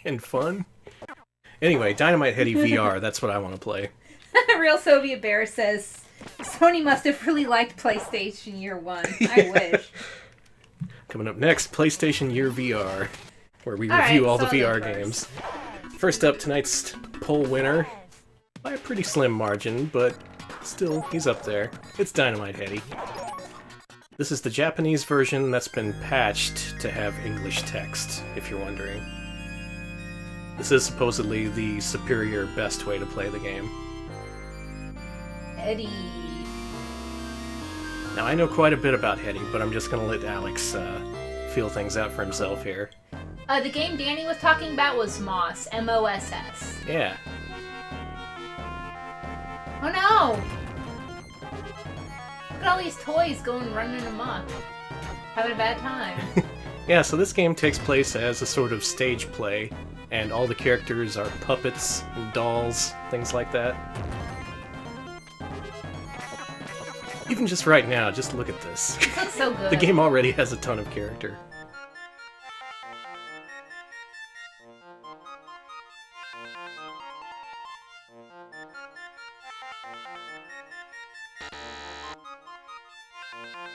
and fun. Anyway, Dynamite Headdy VR, that's what I want to play. Real Soviet Bear says, Sony must have really liked PlayStation Year 1. I wish. Coming up next, PlayStation Year VR, where we review all the VR games. First up, tonight's poll winner, by a pretty slim margin, but still, he's up there. It's Dynamite Headdy. This is the Japanese version that's been patched to have English text, if you're wondering. This is supposedly the superior, best way to play the game. Headdy. Now, I know quite a bit about Headdy, but I'm just gonna let Alex feel things out for himself here. The game Danny was talking about was Moss, M-O-S-S. Yeah. Oh no! Look at all these toys running amok. Having a bad time. Yeah, so this game takes place as a sort of stage play, and all the characters are puppets and dolls, things like that. Even just right now, just look at this. It looks so good. The game already has a ton of character.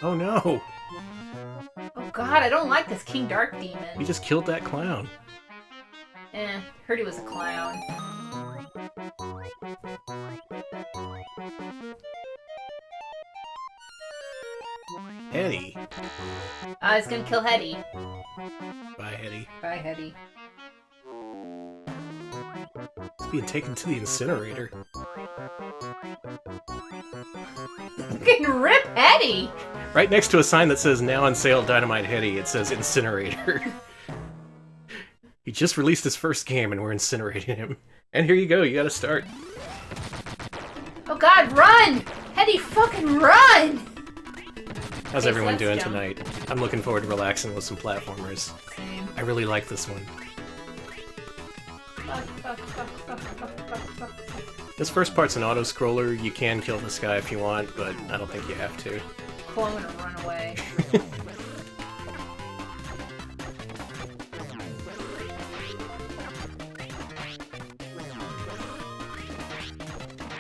Oh no! Oh god, I don't like this King Dark Demon. You just killed that clown. Heard he was a clown. Headdy. He's gonna kill Headdy. Bye, Headdy. Bye, Headdy. He's being taken to the incinerator. Fucking rip Headdy! Right next to a sign that says, now on sale Dynamite Headdy, it says incinerator. He just released his first game and we're incinerating him. And here you go, you gotta start. Oh god, run! Headdy, fucking run! How's everyone doing tonight? I'm looking forward to relaxing with some platformers. Same. I really like this one. This first part's an auto-scroller. You can kill this guy if you want, but I don't think you have to. Cool, I'm gonna run away.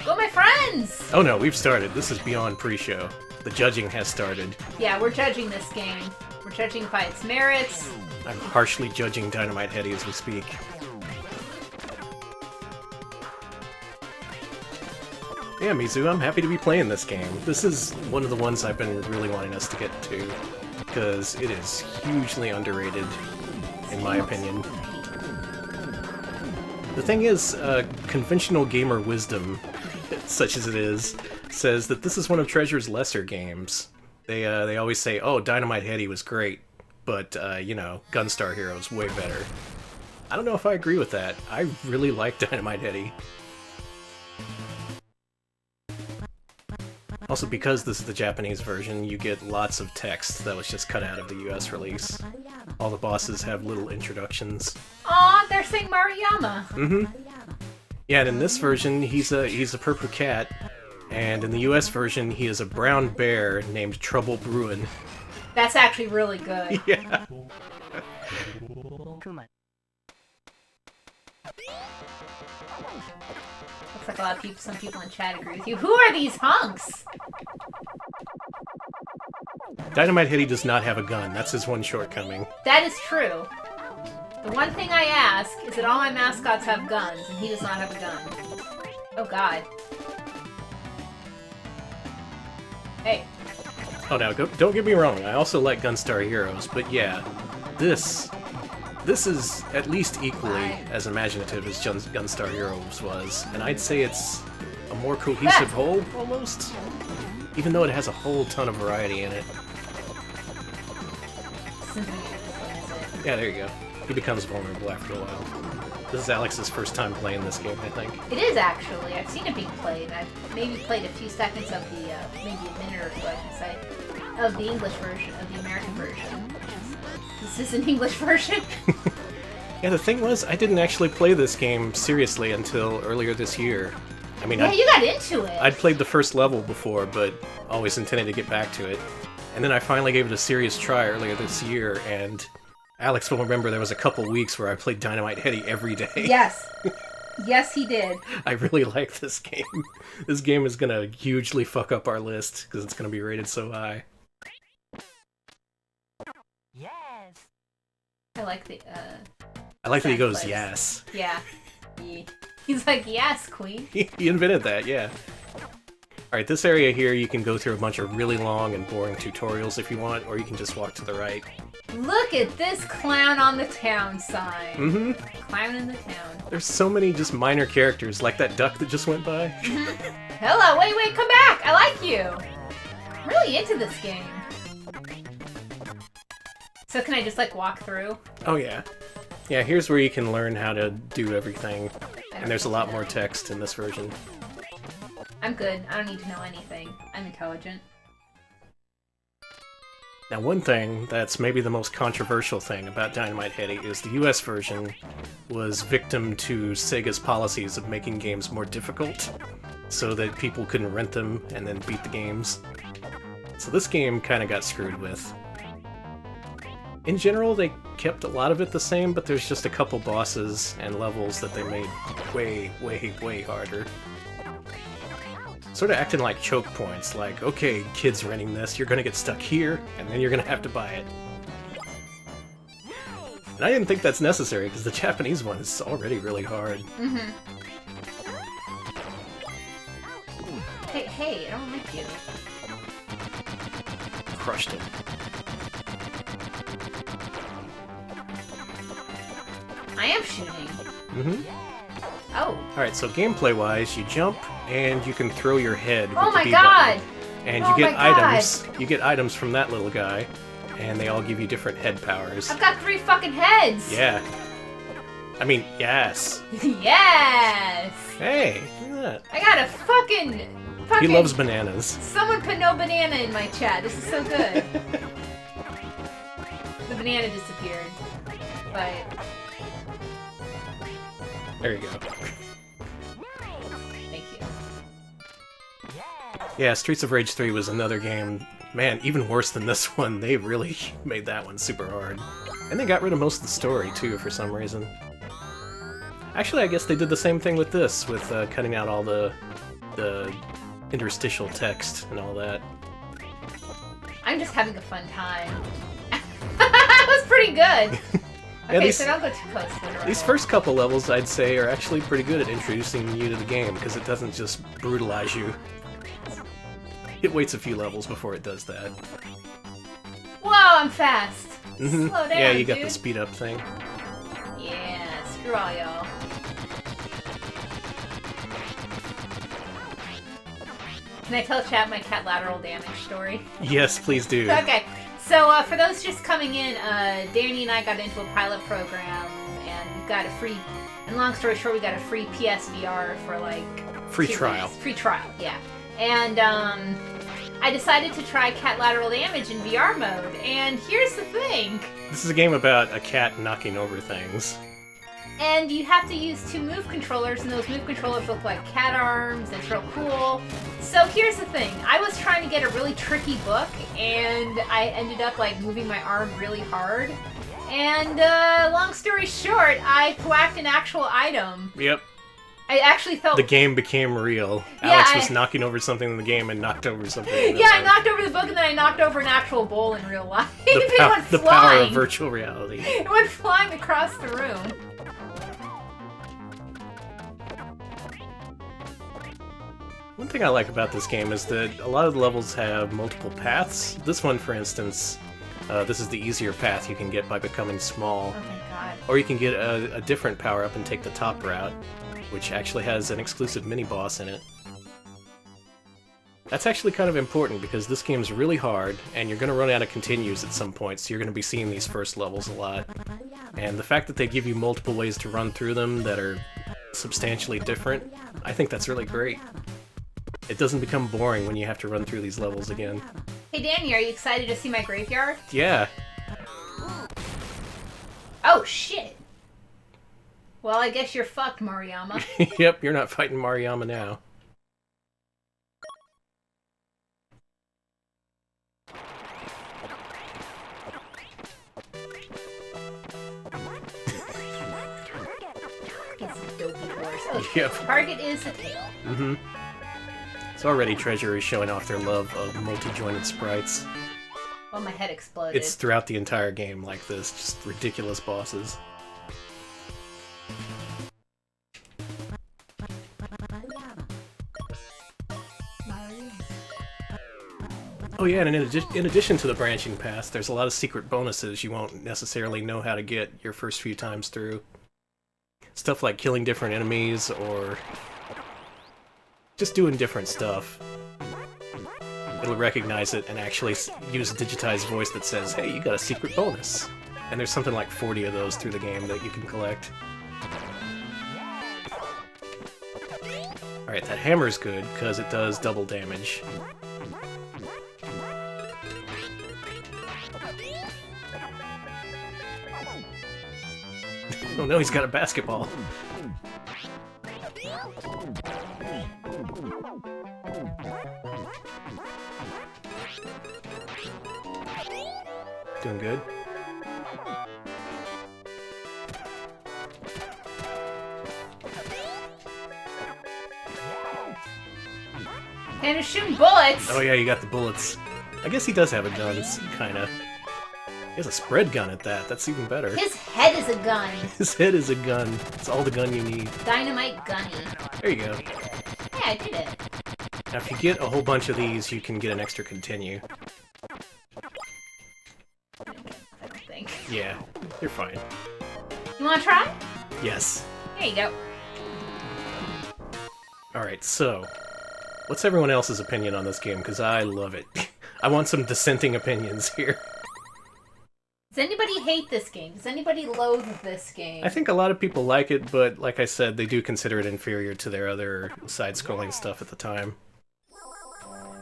Go, my friends! Oh no, we've started. This is beyond pre-show. The judging has started. Yeah, we're judging this game. We're judging by its merits. I'm harshly judging Dynamite Headdy as we speak. Yeah, Mizu, I'm happy to be playing this game. This is one of the ones I've been really wanting us to get to, because it is hugely underrated, in my opinion. The thing is, conventional gamer wisdom, such as it is, says that this is one of Treasure's lesser games. They always say, oh, Dynamite Headdy was great, but, you know, Gunstar Hero's way better. I don't know if I agree with that. I really like Dynamite Headdy. Also, because this is the Japanese version, you get lots of text that was just cut out of the US release. All the bosses have little introductions. Aw, they're saying Maruyama. Mm-hmm. Yeah, and in this version, he's a purple cat, and in the US version, he is a brown bear named Trouble Bruin. That's actually really good. Yeah. Looks like a lot of people, some people in chat agree with you. Who are these hunks? Dynamite Headdy does not have a gun. That's his one shortcoming. That is true. The one thing I ask is that all my mascots have guns, and he does not have a gun. Oh god. Hey. Oh, now, don't get me wrong. I also like Gunstar Heroes, but yeah, this is at least equally as imaginative as Gunstar Heroes was, and I'd say it's a more cohesive whole, almost, even though it has a whole ton of variety in it. Yeah, there you go. He becomes vulnerable after a while. This is Alex's first time playing this game, I think. It is, actually. I've seen it being played. I've maybe played a few seconds of the, maybe a minute or so, I should say, of the English version, of the American version. This is an English version? Yeah, the thing was, I didn't actually play this game seriously until earlier this year. I mean, yeah, you got into it! I'd played the first level before, but always intended to get back to it. And then I finally gave it a serious try earlier this year, and Alex will remember there was a couple weeks where I played Dynamite Headdy every day. Yes. Yes, he did. I really like this game. This game is gonna hugely fuck up our list, because it's gonna be rated so high. Yes. I like the, I like that he goes, place. yes. Yeah. He's like, yes, queen. He invented that, yeah. Alright, this area here, you can go through a bunch of really long and boring tutorials if you want, or you can just walk to the right. Look at this clown on the town sign. Mm-hmm. Clown in the town. There's so many just minor characters, like that duck that just went by. Hello, wait, come back! I like you! I'm really into this game. So can I just, like, walk through? Oh, yeah. Yeah, here's where you can learn how to do everything. And there's a lot more text in this version. I'm good. I don't need to know anything. I'm intelligent. Now, one thing that's maybe the most controversial thing about Dynamite Headdy is the US version was victim to Sega's policies of making games more difficult, so that people couldn't rent them and then beat the games. So this game kind of got screwed with. In general, they kept a lot of it the same, but there's just a couple bosses and levels that they made way harder. Sort of acting like choke points, like, okay, kids renting this, you're gonna get stuck here, and then you're gonna have to buy it. And I didn't think that's necessary, because the Japanese one is already really hard. Mm-hmm. Hey, I don't like you. Crushed it. I am shooting. Mm-hmm. Oh. Alright, so gameplay-wise, you jump, and you can throw your head with Oh the my B god! button. And Oh you get my God. items. You get items from that little guy, and they all give you different head powers. I've got 3 fucking heads! Yeah. I mean, yes. Yes! Hey, look at I got a fucking... that. He loves bananas. Someone put no banana in my chat. This is so good. The banana disappeared. But... There you go. Thank you. Yeah, Streets of Rage 3 was another game. Man, even worse than this one. They really made that one super hard. And they got rid of most of the story, too, for some reason. Actually, I guess they did the same thing with this, with cutting out all the interstitial text and all that. I'm just having a fun time. That was pretty good! Okay, Yeah, so don't go too close to the right. These first couple levels, I'd say, are actually pretty good at introducing you to the game, because it doesn't just brutalize you. It waits a few levels before it does that. Whoa, I'm fast! Mm-hmm. Slow down, Yeah, you got dude. the speed up thing. Yeah, screw all y'all. Can I tell chat my cat lateral damage story? Yes, please do. Okay, so for those just coming in, Danny and I got into a pilot program, and we got a free, and long story short, we got a free PSVR for like... Free 2 trial. weeks. Free trial, yeah. And I decided to try cat lateral damage in VR mode, and here's the thing. This is a game about a cat knocking over things. And you have to use 2 move controllers, and those move controllers look like cat arms. It's real cool. So here's the thing. I was trying to get a really tricky book, and I ended up like moving my arm really hard. And long story short, I whacked an actual item. Yep. I actually felt... The game became real. Yeah, Alex was knocking over something in the game and knocked over something in Yeah, I knocked over the book, and then I knocked over an actual bowl in real life. It went the flying. power of virtual reality. It went flying across the room. One thing I like about this game is that a lot of the levels have multiple paths. This one, for instance, this is the easier path you can get by becoming small. Oh my god. Or you can get a different power-up and take the top route, which actually has an exclusive mini-boss in it. That's actually kind of important because this game's really hard, and you're going to run out of continues at some point, so you're going to be seeing these first levels a lot. And the fact that they give you multiple ways to run through them that are substantially different, I think that's really great. It doesn't become boring when you have to run through these levels again. Hey Danny, are you excited to see my graveyard? Yeah. Oh shit! Well, I guess you're fucked, Mariyama. Yep, you're not fighting Mariyama now. These dopey horse. Oh, Yep. target is the tail. Mm-hmm. So already Treasure is showing off their love of multi-jointed sprites. Well, my head exploded. It's throughout the entire game like this, just ridiculous bosses. Oh yeah, and in addition to the branching paths, there's a lot of secret bonuses you won't necessarily know how to get your first few times through. Stuff like killing different enemies, or just doing different stuff. It'll recognize it and actually use a digitized voice that says, hey, you got a secret bonus. And there's something like 40 of those through the game that you can collect. Alright, that hammer's good, because it does double damage. Oh no, he's got a basketball. Doing good. And it's shooting bullets! Oh yeah, you got the bullets. I guess he does have a gun, it's kinda... He has a spread gun at that, that's even better. His head is a gun. His head is a gun. It's all the gun you need. Dynamite gunny. There you go. Yeah, I did it. Now if you get a whole bunch of these, you can get an extra continue. I don't think. Yeah, you're fine. You wanna try? Yes. There you go. Alright, so... What's everyone else's opinion on this game? Because I love it. I want some dissenting opinions here. Does anybody hate this game? Does anybody loathe this game? I think a lot of people like it, but like I said, they do consider it inferior to their other side-scrolling stuff at the time.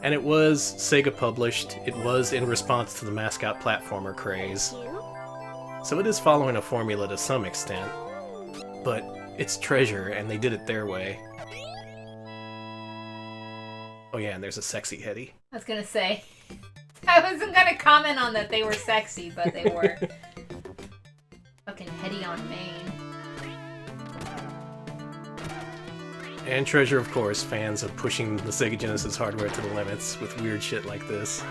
And it was Sega published, it was in response to the Mascot Platformer craze. So it is following a formula to some extent, but it's Treasure, and they did it their way. Oh yeah, and there's a sexy Headdy. I was gonna say. I wasn't gonna comment on that they were sexy, but they were. Fucking Headdy on main. And Treasure, of course, fans of pushing the Sega Genesis hardware to the limits with weird shit like this.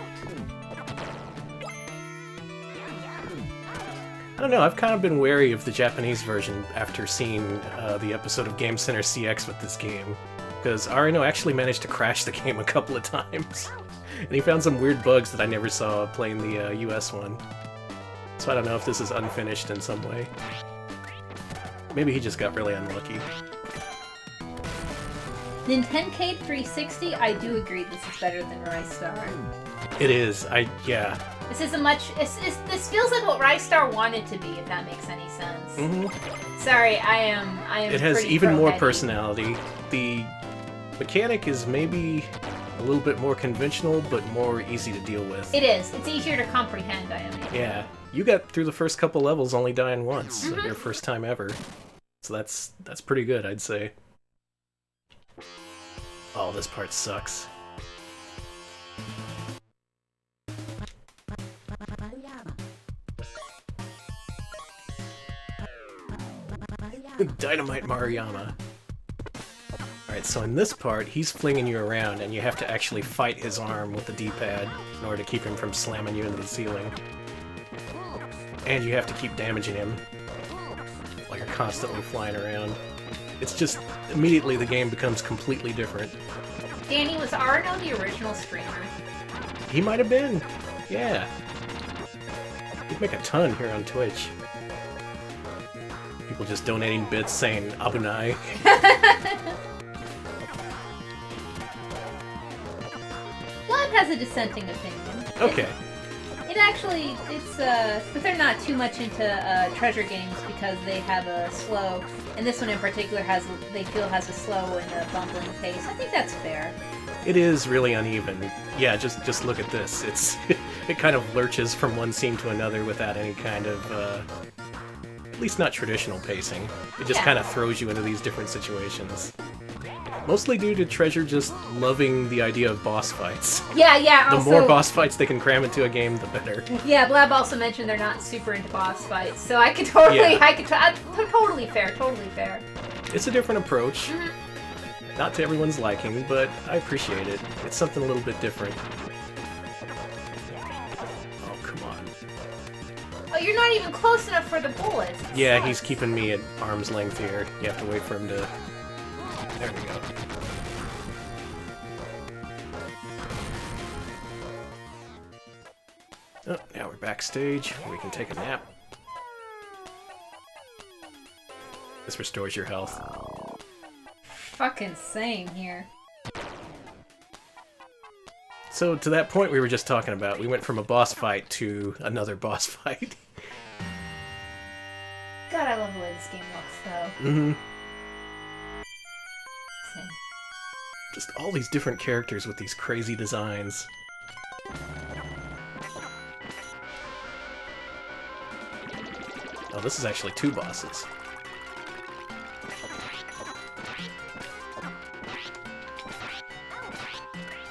I don't know, I've kind of been wary of the Japanese version after seeing the episode of Game Center CX with this game. Because Arino actually managed to crash the game a couple of times. And he found some weird bugs that I never saw playing the US one. So I don't know if this is unfinished in some way. Maybe he just got really unlucky. Nintendo 360, I do agree this is better than Rise Star. It is, yeah. This is a much... This feels like what Rise Star wanted to be, if that makes any sense. Mm-hmm. Sorry, I am It has even more pro-Headdy. personality. The mechanic is maybe a little bit more conventional, but more easy to deal with. It is. It's easier to comprehend, I imagine. Yeah. You got through the first couple levels only dying once, your first time ever. So that's pretty good, I'd say. Oh, this part sucks. Dynamite Maruyama. Alright, so in this part, he's flinging you around, and you have to actually fight his arm with the D-pad in order to keep him from slamming you into the ceiling. And you have to keep damaging him while you're constantly flying around. It's just, immediately the game becomes completely different. Danny, was Arno the original streamer? He might have been, yeah. He'd make a ton here on Twitch. People just donating bits saying Abunai. Blood has a dissenting opinion. Okay. It actually, but they're not too much into treasure games because they have a slow, and this one in particular they feel has a slow and a bumbling pace. I think that's fair. It is really uneven. Yeah, just look at this. It kind of lurches from one scene to another without any kind of, at least not traditional pacing. It just kind of throws you into these different situations. Mostly due to Treasure just loving the idea of boss fights. Yeah, The also, more boss fights they can cram into a game, the better. Yeah, Blab also mentioned they're not super into boss fights, so I could totally, Yeah. totally fair. It's a different approach. Not to everyone's liking, but I appreciate it. It's something a little bit different. Oh, come on. Oh, you're not even close enough for the bullets. Yeah, he's keeping me at arm's length here. You have to wait for him to... There we go. Oh, now we're backstage. We can take a nap. This restores your health. Fucking same here. So, to that point we were just talking about, we went from a boss fight to another boss fight. God, I love the way this game looks, though. Mm-hmm. Same. Just all these different characters with these crazy designs. Oh, this is actually 2 bosses.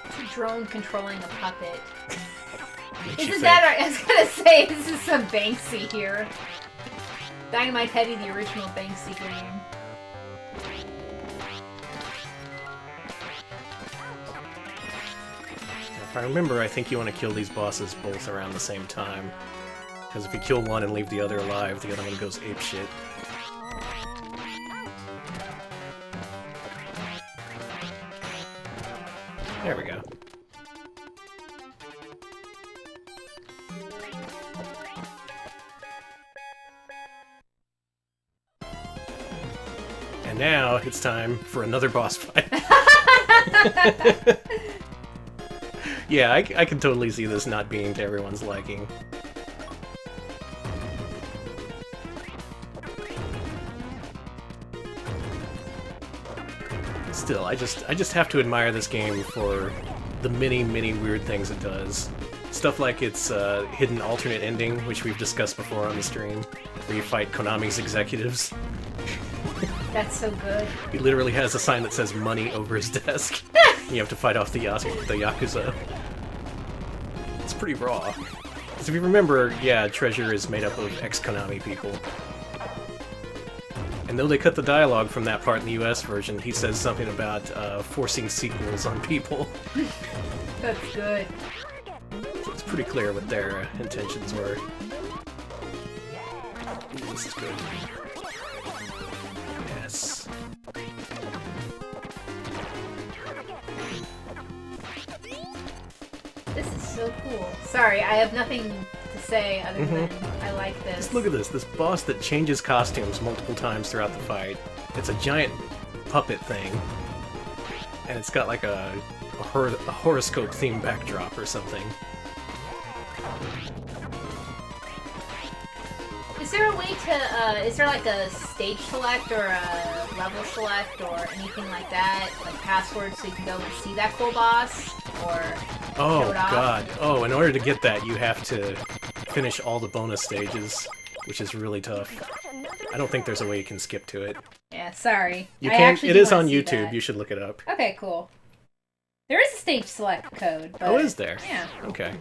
It's a drone controlling a puppet. Makes you Isn't think. that I was gonna say, this is some Banksy here. Dynamite Headdy, the original Banksy game. If I remember, I think you want to kill these bosses both around the same time. Because if you kill one and leave the other alive, the other one goes apeshit. There we go. And now it's time for another boss fight. Yeah, I can totally see this not being to everyone's liking. Still, I just have to admire this game for the many weird things it does. Stuff like its hidden alternate ending, which we've discussed before on the stream, where you fight Konami's executives. That's so good. He literally has a sign that says money over his desk. You have to fight off the Yakuza. It's pretty raw. So if you remember, yeah, Treasure is made up of ex-Konami people. And though they cut the dialogue from that part in the US version, he says something about forcing sequels on people. That's good. So it's pretty clear what their intentions were. Ooh, this is good. Yes. This is so cool. Sorry, I have nothing to say other than I like this. Just look at this boss that changes costumes multiple times throughout the fight. It's a giant puppet thing. And it's got like a horoscope themed backdrop or something. Is there a way to, is there like a stage select or a level select or anything like that? Like passwords so you can go and see that cool boss? Or Oh show it off? god. Oh, in order to get that, you have to finish all the bonus stages, which is really tough. I don't think there's a way you can skip to it. Yeah, sorry. You I can. actually It do is wanna on see YouTube. that. You should look it up. Okay, cool. There is a stage select code. But, Oh, is there? Yeah. Okay.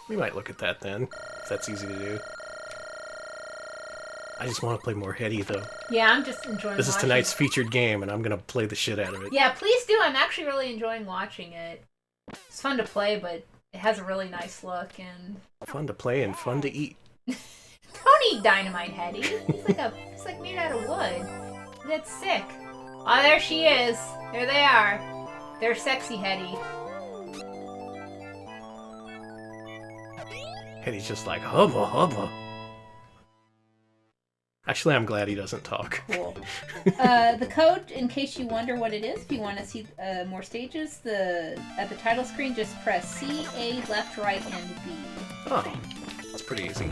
We might look at that then, if that's easy to do. I just want to play more Headdy, though. Yeah, I'm just enjoying This is watching tonight's featured game, and I'm gonna play the shit out of it. Yeah, please do. I'm actually really enjoying watching it. It's fun to play, but it has a really nice look and Fun to play and fun to eat. don't eat Dynamite, Headdy. It's like made out of wood. That's sick. Oh, there she is. There they are. They're sexy, Headdy. Headdy's just like, hubba hubba. Actually, I'm glad he doesn't talk. Cool. The code, in case you wonder what it is, if you want to see more stages, at the title screen, just press C, A, left, right, and B. Oh, that's pretty easy.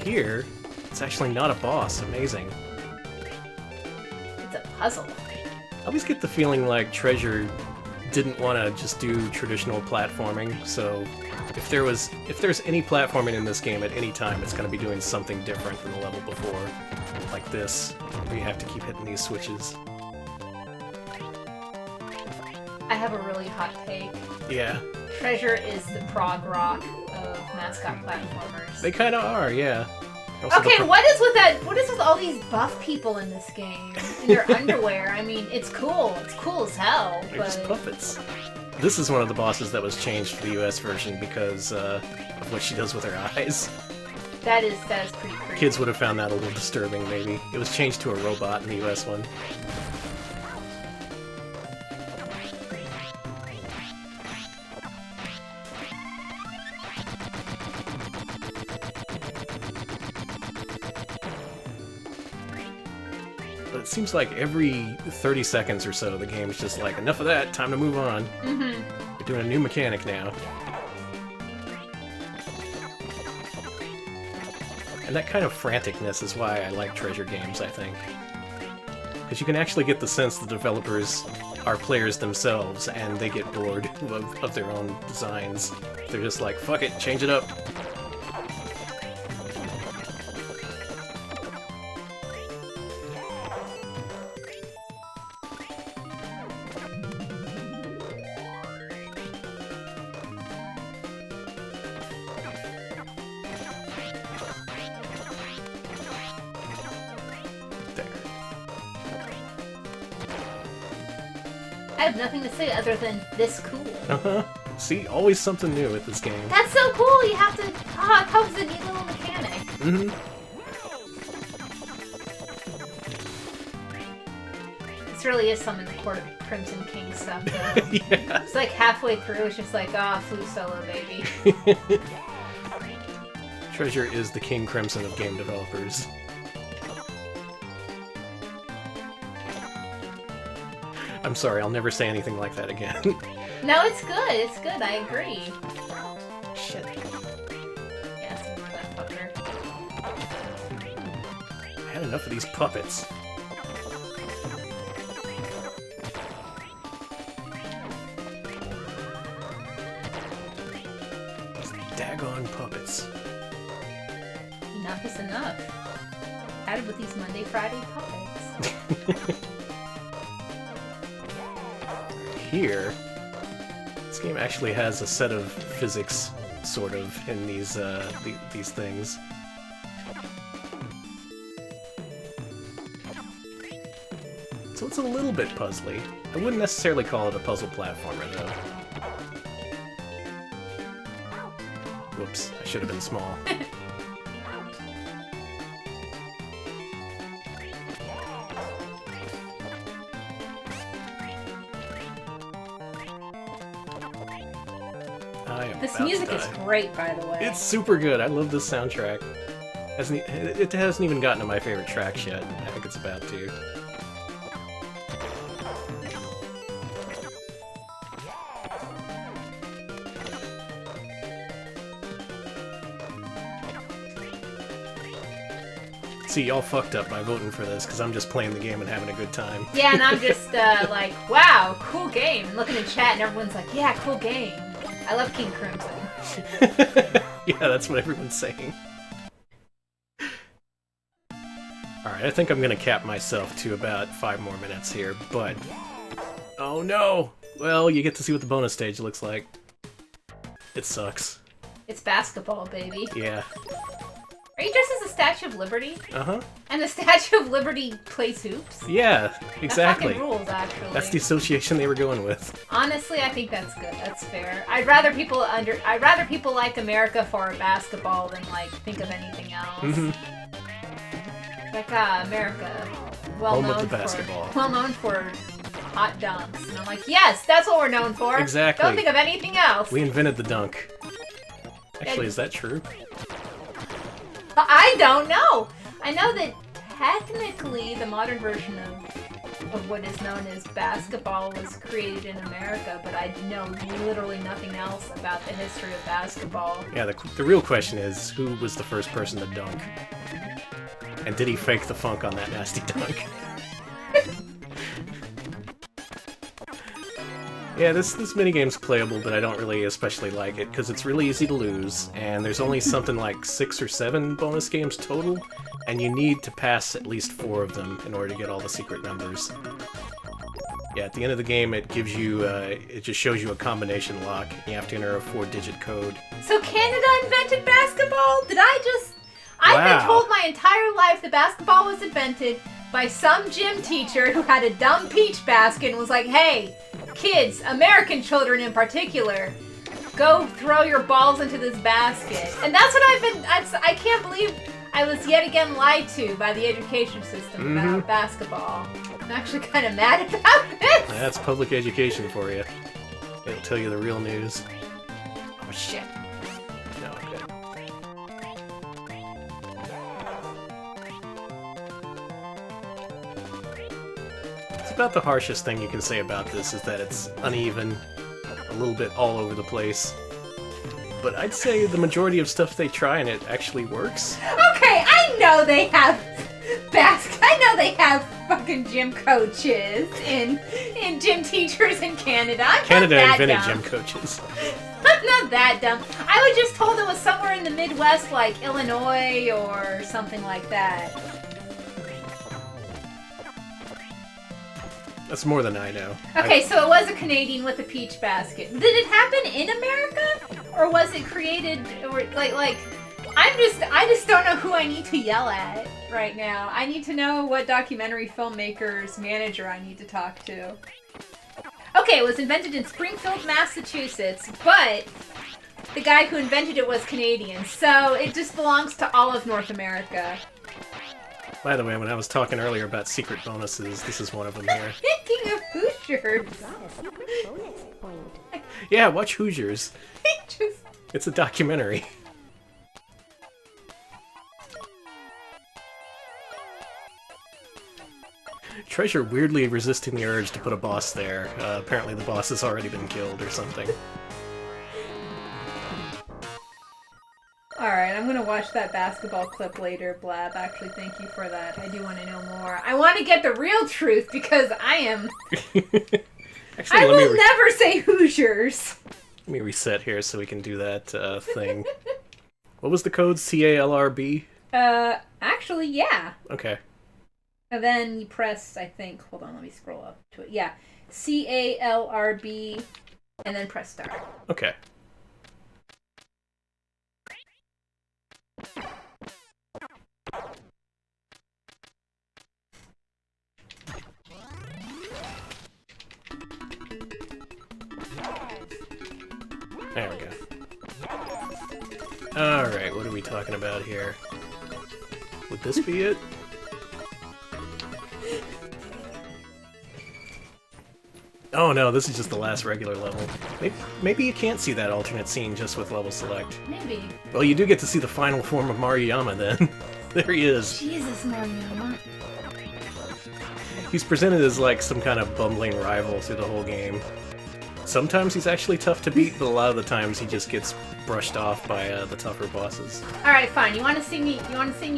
Here, it's actually not a boss. Amazing. It's a puzzle. I always get the feeling like Treasure didn't want to just do traditional platforming, so if there's any platforming in this game at any time, it's going to be doing something different than the level before. Like this, where you have to keep hitting these switches. I have a really hot take. Yeah. Treasure is the prog rock of mascot platformers. They kind of are, yeah. Also Okay, what is with that? What is with all these buff people in this game in their underwear? I mean, it's cool. It's cool as hell. They're just puppets. This is one of the bosses that was changed for the US version because of what she does with her eyes. That is pretty creepy. Kids would have found that a little disturbing, maybe. It was changed to a robot in the US one. But it seems like every 30 seconds or so, the game's just like, enough of that, time to move on. Mm-hmm. We're doing a new mechanic now. And that kind of franticness is why I like treasure games, I think. Because you can actually get the sense the developers are players themselves, and they get bored of their own designs. They're just like, fuck it, change it up. I have nothing to say other than this cool. Uh-huh. See, always something new with this game. That's so cool! You have to... Oh, it comes with a neat little mechanic. Mm-hmm. This really is some of the Court of Crimson King stuff, though. Yeah. It's like halfway through, it's just like, flute solo, baby. Treasure is the King Crimson of game developers. I'm sorry, I'll never say anything like that again. No, it's good. It's good. I agree. Shit. Yeah, some more of that fucker. I had enough of these puppets. These daggone puppets. Enough is enough. Added with these Monday, Friday puppets. Here, this game actually has a set of physics, sort of, in these things. So it's a little bit puzzly. I wouldn't necessarily call it a puzzle platformer, though. Whoops, I should have been small. This music is great, by the way. It's super good. I love this soundtrack. It hasn't even gotten to my favorite tracks yet. I think it's about to. See, y'all fucked up by voting for this, because I'm just playing the game and having a good time. Yeah, and I'm just like, wow, cool game. And looking in chat, and everyone's like, yeah, cool game. I love King Crimson. Yeah, that's what everyone's saying. Alright, I think I'm gonna cap myself to about 5 more minutes here, but... Oh no! Well, you get to see what the bonus stage looks like. It sucks. It's basketball, baby. Yeah. Are you dressed as the Statue of Liberty? Uh-huh. And the Statue of Liberty plays hoops? Yeah, exactly. That fucking rules, actually. That's the association they were going with. Honestly, I think that's good. That's fair. I'd rather people like America for basketball than like think of anything else. Mm-hmm. Like America, Home of the basketball. well known for hot dunks. And I'm like, yes, that's what we're known for. Exactly. Don't think of anything else. We invented the dunk. Actually, is that true? I don't know. I know that technically the modern version of what is known as basketball was created in America, but I know literally nothing else about the history of basketball. Yeah, the real question is, who was the first person to dunk? And did he fake the funk on that nasty dunk? Yeah, this minigame's playable, but I don't really especially like it, because it's really easy to lose, and there's only something like 6 or 7 bonus games total, and you need to pass at least 4 of them in order to get all the secret numbers. Yeah, at the end of the game, it gives you, it just shows you a combination lock. You have to enter a 4-digit code. So Canada invented basketball? I've been told my entire life that basketball was invented by some gym teacher who had a dumb peach basket and was like, hey, kids, American children in particular, go throw your balls into this basket. And that's what I can't believe I was yet again lied to by the education system about basketball. I'm actually kind of mad about this. That's public education for you. It'll tell you the real news. Oh, shit. No, okay. It's about the harshest thing you can say about this is that it's uneven, a little bit all over the place. But I'd say the majority of stuff they try and it actually works. Okay, I know they have I know they have fucking gym coaches and gym teachers in Canada. Canada invented gym coaches. I'm not that dumb. I was just told it was somewhere in the Midwest, like Illinois or something like that. That's more than I know. Okay, so it was a Canadian with a peach basket. Did it happen in America, or was it created, or like? I just don't know who I need to yell at right now. I need to know what documentary filmmaker's manager I need to talk to. Okay, it was invented in Springfield, Massachusetts, but the guy who invented it was Canadian, so it just belongs to all of North America. By the way, when I was talking earlier about secret bonuses, this is one of them here. Speaking of Hoosiers. Yeah, watch Hoosiers. It's a documentary. Treasure weirdly resisting the urge to put a boss there. Apparently the boss has already been killed or something. Alright, I'm gonna watch that basketball clip later, Blab. Actually, thank you for that. I do want to know more. I want to get the real truth because I am... Actually, I will never say Hoosiers! Let me reset here so we can do that thing. What was the code? CALRB? Actually, yeah. Okay. And then you press, I think, hold on, let me scroll up to it. Yeah, CALRB, and then press start. Okay. There we go. Alright, what are we talking about here? Would this be it? Oh no, this is just the last regular level. Maybe you can't see that alternate scene just with level select. Maybe. Well, you do get to see the final form of Maruyama then. There he is. Jesus, Maruyama. He's presented as like some kind of bumbling rival through the whole game. Sometimes he's actually tough to beat, but a lot of the times he just gets brushed off by the tougher bosses. All right, fine. You want to see me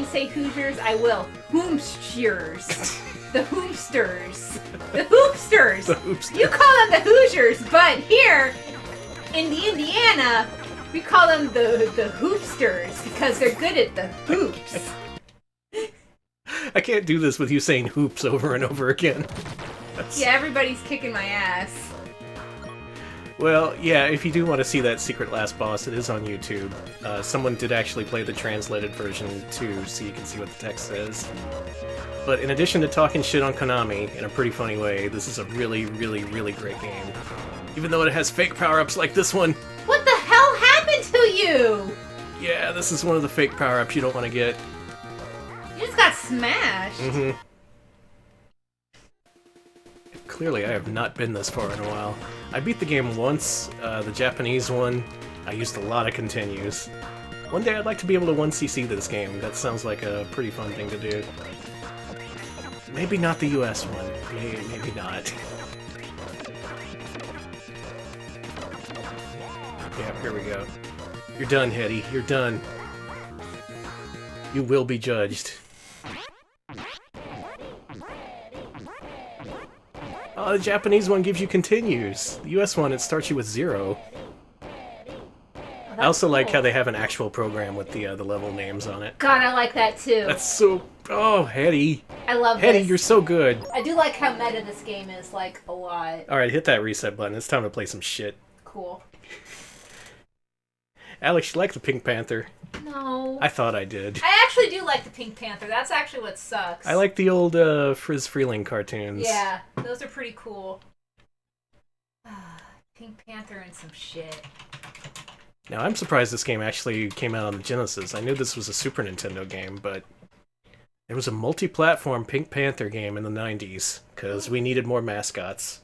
say Hoosiers? I will. Hoomsters. The Hoopsters. The Hoopsters. The Hoopsters. You call them the Hoosiers, but here in the Indiana, we call them the Hoopsters because they're good at the hoops. I can't do this with you saying hoops over and over again. Yeah, everybody's kicking my ass. Well, yeah, if you do want to see that secret last boss, it is on YouTube. Someone did actually play the translated version too, so you can see what the text says. But in addition to talking shit on Konami in a pretty funny way, this is a really, really, really great game. Even though it has fake power-ups like this one. What the hell happened to you? Yeah, this is one of the fake power-ups you don't want to get. You just got smashed. Mm-hmm. Clearly, I have not been this far in a while. I beat the game once, the Japanese one. I used a lot of continues. One day I'd like to be able to 1cc this game. That sounds like a pretty fun thing to do. Maybe not the US one. Maybe not. Yeah, here we go. You're done, Headdy. You're done. You will be judged. Oh, the Japanese one gives you continues. The US one, it starts you with 0. Oh, I also like how they have an actual program with the level names on it. God, I like that too. That's so... Oh, Headdy. I love Headdy, this. you're so good. I do like how meta this game is, like, a lot. Alright, hit that reset button. It's time to play some shit. Cool. Alex, you like the Pink Panther? No. I thought I did. I actually do like the Pink Panther. That's actually what sucks. I like the old Frizz Freeling cartoons. Yeah, those are pretty cool. Pink Panther and some shit. Now, I'm surprised this game actually came out on the Genesis. I knew this was a Super Nintendo game, but there was a multi-platform Pink Panther game in the 90s, because we needed more mascots.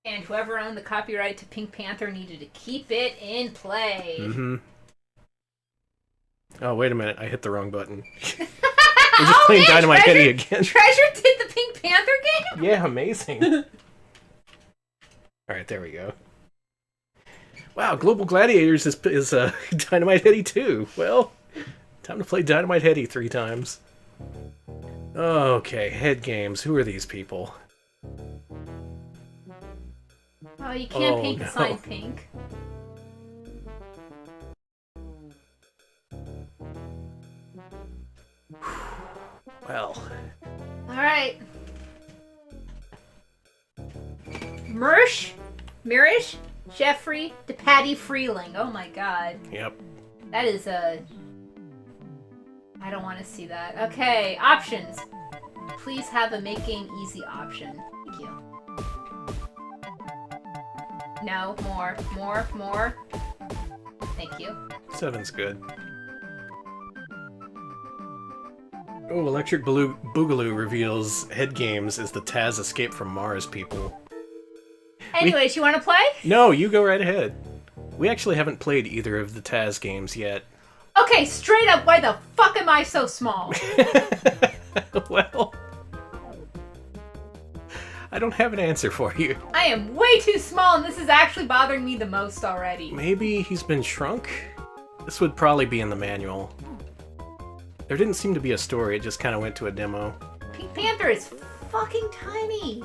And whoever owned the copyright to Pink Panther needed to keep it in play. Mm-hmm. Oh, wait a minute. I hit the wrong button. We're just playing Dynamite Headdy again. Treasure did the Pink Panther game? Yeah, amazing. Alright, there we go. Wow, Global Gladiators is Dynamite Headdy too. Well, time to play Dynamite Headdy 3 times. Okay, head games. Who are these people? Oh, you can't paint the sign pink. Well. Alright. Mirish, Jeffrey, DePatty Freeling. Oh my god. Yep. That is a... I don't want to see that. Okay, options. Please have a make game easy option. Thank you. No, more. Thank you. 7's good. Oh, Electric Boogaloo reveals head games is the Taz Escape from Mars people. Anyways, you want to play? No, you go right ahead. We actually haven't played either of the Taz games yet. Okay, straight up, why the fuck am I so small? Well, I don't have an answer for you. I am way too small, and this is actually bothering me the most already. Maybe he's been shrunk? This would probably be in the manual. There didn't seem to be a story, it just kind of went to a demo. Pink Panther is fucking tiny.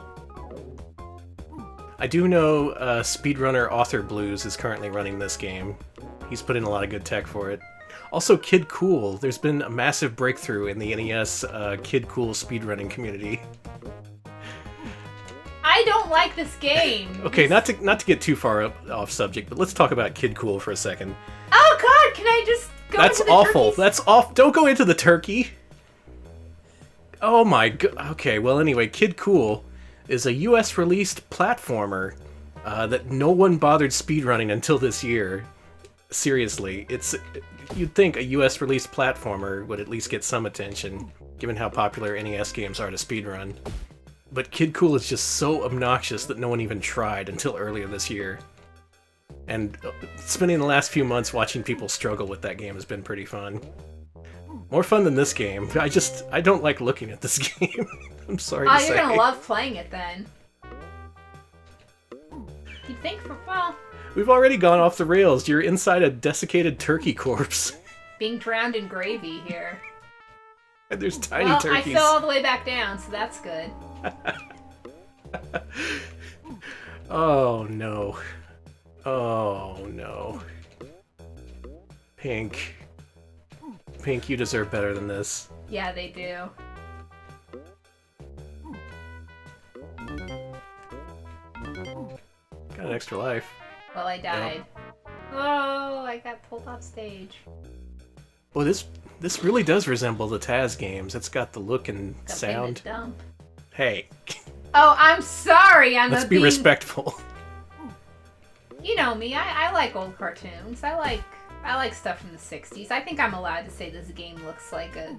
I do know speedrunner Author Blues is currently running this game. He's put in a lot of good tech for it. Also, Kid Cool. There's been a massive breakthrough in the NES Kid Cool speedrunning community. I don't like this game. Okay, not to get too far off subject, but let's talk about Kid Cool for a second. Oh god, can I just go That's into the awful. turkeys? That's off. Don't go into the turkey. Oh my god. Okay, well anyway, Kid Cool is a US released platformer that no one bothered speedrunning until this year. Seriously, you'd think a US released platformer would at least get some attention, given how popular NES games are to speedrun. But Kid Cool is just so obnoxious that no one even tried until earlier this year. And spending the last few months watching people struggle with that game has been pretty fun. More fun than this game. I don't like looking at this game. I'm sorry to say. Oh, you're gonna love playing it then. You think well... We've already gone off the rails. You're inside a desiccated turkey corpse. Being drowned in gravy here. And there's tiny turkeys. I fell all the way back down, so that's good. Oh no. Oh no. Pink. Pink, you deserve better than this. Yeah, they do. Got an extra life. Well, I died. Oh, I got pulled off stage. Well, this really does resemble the Taz games. It's got the look and sound. Dump. Hey. Oh, I'm sorry. Let's be respectful. You know me. I like old cartoons. I like stuff from the 60s. I think I'm allowed to say this game looks like a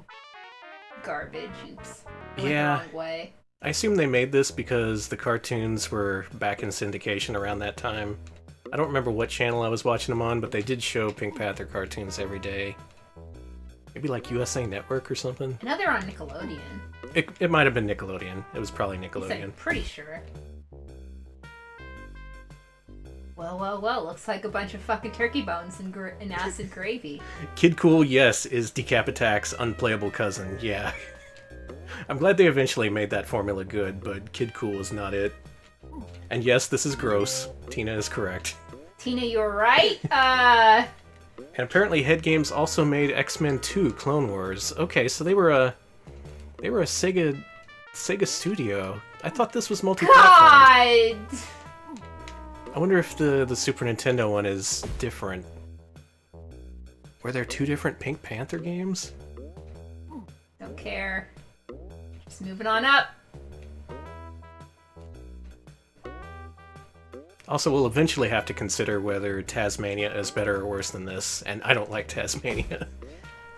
garbage. Oops. Yeah. The wrong way. I assume they made this because the cartoons were back in syndication around that time. I don't remember what channel I was watching them on, but they did show Pink Panther cartoons every day. Maybe like USA Network or something? I know they're on Nickelodeon. It might have been Nickelodeon. It was probably Nickelodeon. I'm pretty sure. Well, looks like a bunch of fucking turkey bones and acid gravy. Kid Cool, yes, is Decapitax's unplayable cousin, yeah. I'm glad they eventually made that formula good, but Kid Cool is not it. And yes, this is gross. Tina is correct. Tina, you were right. And apparently Head Games also made X-Men 2 Clone Wars. Okay, so they were a Sega studio. I thought this was multi-platform. God! I wonder if the Super Nintendo one is different. Were there 2 different Pink Panther games? Don't care. Just moving on up. Also, we'll eventually have to consider whether Tasmania is better or worse than this, and I don't like Tasmania.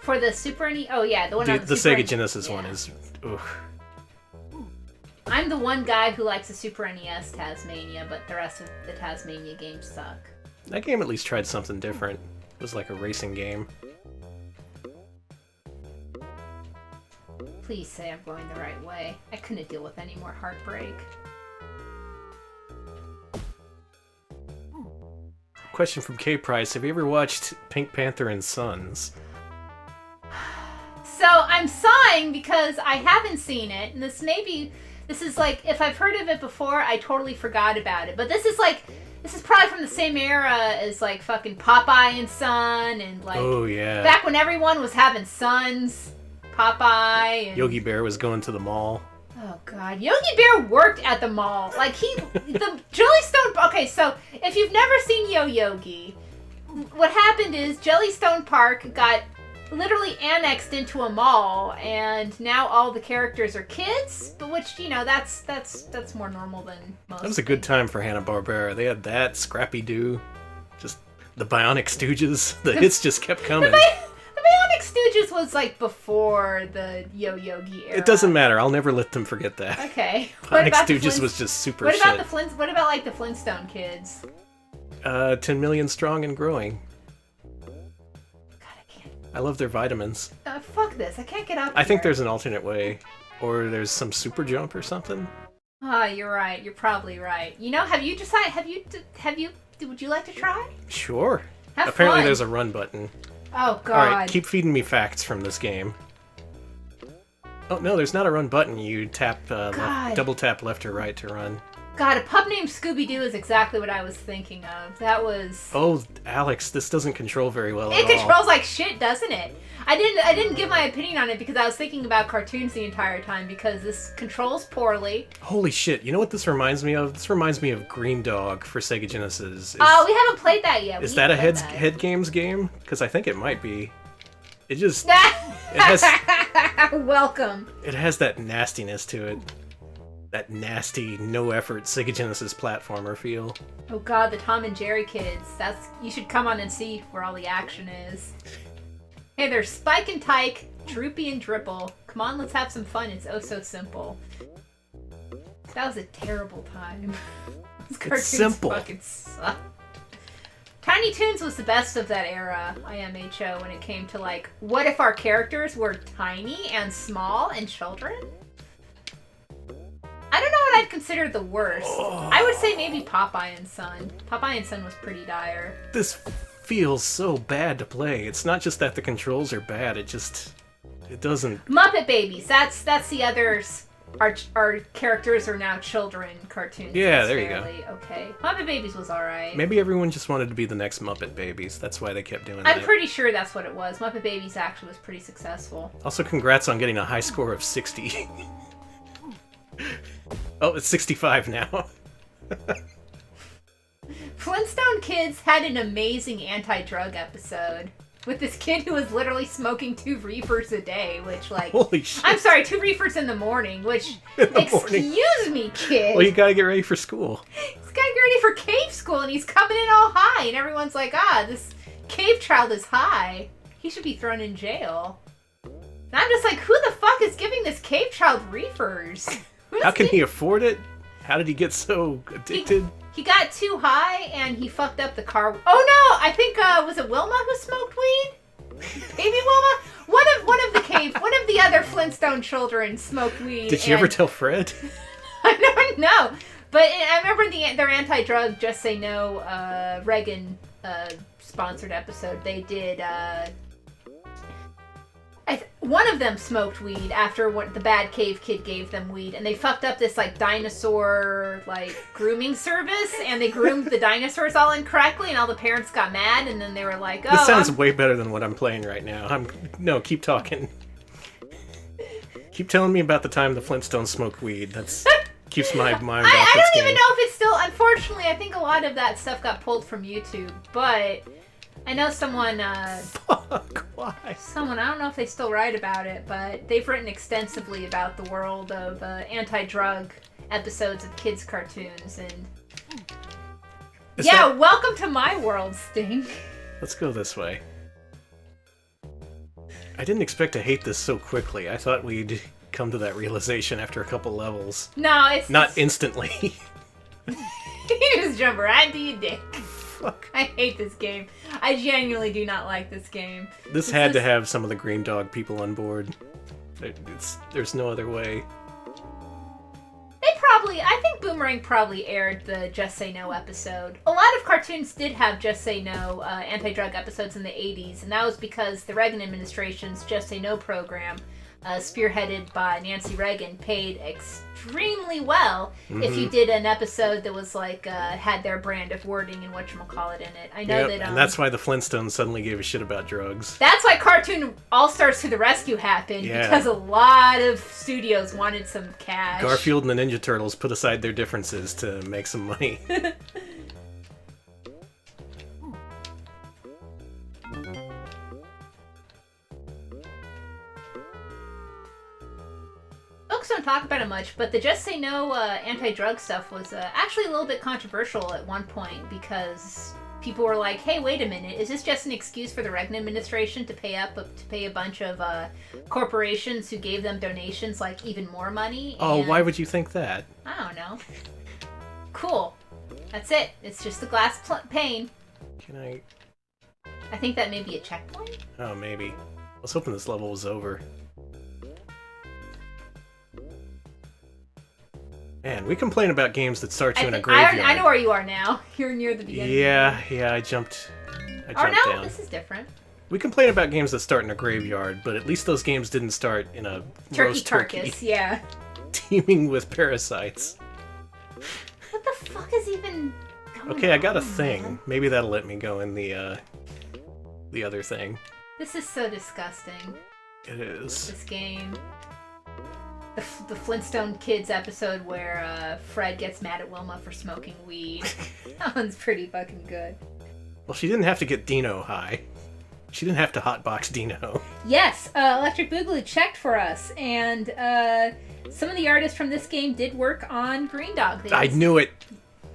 For the Super NES? Oh yeah, the one on the Super Sega Genesis one is... Ugh. I'm the one guy who likes the Super NES Tasmania, but the rest of the Tasmania games suck. That game at least tried something different. It was like a racing game. Please say I'm going the right way. I couldn't deal with any more heartbreak. Question from K Price: have you ever watched Pink Panther and Sons? So I'm sighing because I haven't seen it, and this is like, if I've heard of it before, I totally forgot about it. But this is probably from the same era as like fucking Popeye and Son, and like, oh yeah, back when everyone was having sons. Popeye and Yogi Bear was going to the mall. Oh god, Yogi Bear worked at the mall. Like the Jellystone. Okay, so if you've never seen Yo Yogi, what happened is Jellystone Park got literally annexed into a mall, and now all the characters are kids. But which, that's more normal than most. That was a good time for Hanna-Barbera. They had that, Scrappy-Doo, just the Bionic Stooges. The hits just kept coming. The Bionic Stooges was like before the Yo Yogi era. It doesn't matter. I'll never let them forget that. Okay. Bionic Stooges was just super shit. What about like the Flintstone kids? 10 million strong and growing. God, I can't. I love their vitamins. Fuck this. I can't get up. I think there's an alternate way, or there's some super jump or something. Ah, you're right. You're probably right. Have you decided? Would you like to try? Sure. Have Apparently fun. there's a run button. Oh god. Alright, keep feeding me facts from this game. Oh no, there's not a run button. You tap, double tap left or right to run. God, a pup named Scooby-Doo is exactly what I was thinking of. That was... Oh, Alex, this doesn't control very well at all. It controls like shit, doesn't it? I didn't give my opinion on it because I was thinking about cartoons the entire time, because this controls poorly. Holy shit, you know what this reminds me of? This reminds me of Green Dog for Sega Genesis. We haven't played that yet. Is that a Head Games game? Because I think it might be. It just... it has... Welcome. It has that nastiness to it. That nasty, no-effort Sega Genesis platformer feel. Oh god, the Tom and Jerry kids. You should come on and see where all the action is. Hey, there's Spike and Tyke, Droopy and Dripple. Come on, let's have some fun. It's oh so simple. That was a terrible time. Those cartoons simple. Fucking suck. Tiny Toons was the best of that era, IMHO, when it came to like, what if our characters were tiny and small and children? I don't know what I'd consider the worst. Oh. I would say maybe Popeye and Son. Popeye and Son was pretty dire. This feels so bad to play. It's not just that the controls are bad, it doesn't... Muppet Babies, that's the others. Our characters are now children cartoons. Yeah, there you go. Okay. Muppet Babies was alright. Maybe everyone just wanted to be the next Muppet Babies. That's why they kept doing that. I'm pretty sure that's what it was. Muppet Babies actually was pretty successful. Also, congrats on getting a high score of 60. Oh, it's 65 now. Flintstone Kids had an amazing anti-drug episode with this kid who was literally smoking 2 reefers a day, which, like... Holy shit. I'm sorry, 2 reefers in the morning, which... Excuse me, kid. Well, you gotta get ready for school. He's gotta get ready for cave school, and he's coming in all high, and everyone's like, this cave child is high. He should be thrown in jail. And I'm just like, who the fuck is giving this cave child reefers? How can he afford it? How did he get so addicted? He got too high and he fucked up the car. Oh no! I think was it Wilma who smoked weed? Baby Wilma? One of the other Flintstone children smoked weed. Did she ever tell Fred? I don't know. But I remember their anti-drug Just Say No Reagan sponsored episode. They did one of them smoked weed after the bad cave kid gave them weed, and they fucked up this like dinosaur like grooming service, and they groomed the dinosaurs all incorrectly, and all the parents got mad, and then they were like, "Oh, this sounds way better than what I'm playing right now." No, keep talking. Keep telling me about the time the Flintstones smoked weed. That's keeps my mind off this I don't game. even know if it's still. Unfortunately, I think a lot of that stuff got pulled from YouTube, but I know someone. Fuck, why? Someone, I don't know if they still write about it, but they've written extensively about the world of anti-drug episodes of kids' cartoons, and welcome to my world, Sting. Let's go this way. I didn't expect to hate this so quickly. I thought we'd come to that realization after a couple levels. No, it's not instantly. You just jump right into your dick. Fuck. I hate this game. I genuinely do not like this game. This had to have some of the Green Dog people on board. There's no other way. I think Boomerang probably aired the Just Say No episode. A lot of cartoons did have Just Say No anti-drug episodes in the 80s, and that was because the Reagan administration's Just Say No program, spearheaded by Nancy Reagan, paid extremely well if you did an episode that was like had their brand of wording and whatchamacallit in it. I know that, and that's why the Flintstones suddenly gave a shit about drugs. That's why Cartoon All-Stars to the Rescue happened, because a lot of studios wanted some cash. Garfield and the Ninja Turtles put aside their differences to make some money. Folks don't talk about it much, but the Just Say No anti-drug stuff was actually a little bit controversial at one point, because people were like, hey, wait a minute, is this just an excuse for the Reagan administration to pay a bunch of corporations who gave them donations, like, even more money? Oh, why would you think that? I don't know. Cool. That's it. It's just the glass pane. Can I... I think that may be a checkpoint? Oh, maybe. I was hoping this level was over. Man, we complain about games that start you in a graveyard. I know where you are now. You're near the beginning. Yeah, I jumped down. This is different. We complain about games that start in a graveyard, but at least those games didn't start in a roast carcass, yeah. Teeming with parasites. What the fuck is even going on? Okay, I got a thing. Maybe that'll let me go in the other thing. This is so disgusting. It is. This game. The Flintstone Kids episode where Fred gets mad at Wilma for smoking weed. That one's pretty fucking good. Well, she didn't have to get Dino high. She didn't have to hotbox Dino. Yes, Electric Boogaloo checked for us, and some of the artists from this game did work on Green Dog. I knew it!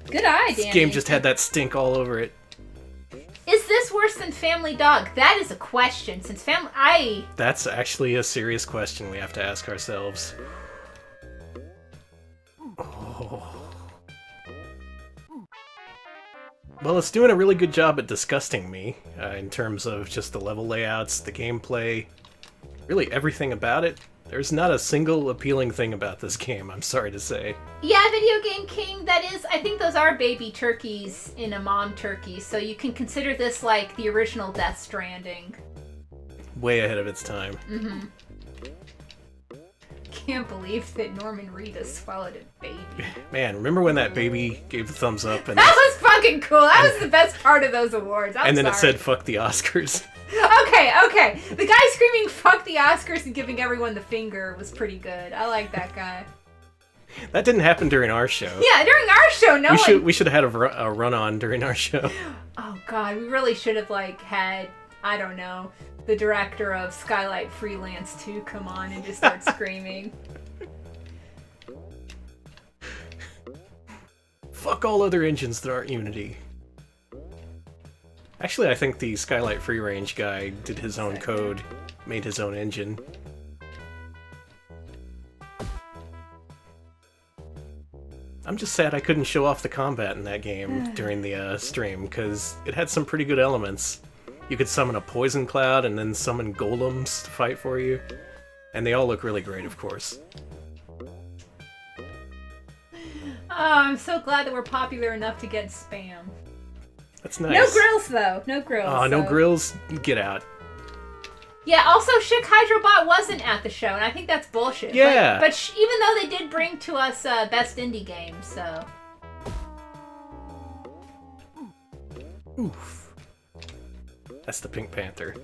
Good eye, Danny. This game just had that stink all over it. Is this worse than Family Dog? That is a question, since That's actually a serious question we have to ask ourselves. Oh. Well, it's doing a really good job at disgusting me, in terms of just the level layouts, the gameplay, really everything about it. There's not a single appealing thing about this game, I'm sorry to say. Yeah, Video Game King, that is, I think those are baby turkeys in a mom turkey, so you can consider this like the original Death Stranding. Way ahead of its time. Mm-hmm. Can't believe that Norman Reedus swallowed a baby. Man, remember when that baby gave the thumbs up? And that was fucking cool. That was the best part of those awards. And then it said, fuck the Oscars. Okay. The guy screaming, fuck the Oscars and giving everyone the finger was pretty good. I like that guy. That didn't happen during our show. Yeah, during our show, we should have had a run-on during our show. Oh god, we really should have, had, I don't know, the director of Skylight Freelance 2 come on and just start screaming. Fuck all other engines that aren't Unity. Actually, I think the Skylight Free Range guy did his own code, made his own engine. I'm just sad I couldn't show off the combat in that game during the stream, because it had some pretty good elements. You could summon a poison cloud and then summon golems to fight for you. And they all look really great, of course. Oh, I'm so glad that we're popular enough to get spam. That's nice. No grills, though. No grills. Oh, no grills? Get out. Yeah, also, Chick Hydrobot wasn't at the show, and I think that's bullshit. Yeah. But even though they did bring to us Best Indie Game, so... Oof. That's the Pink Panther.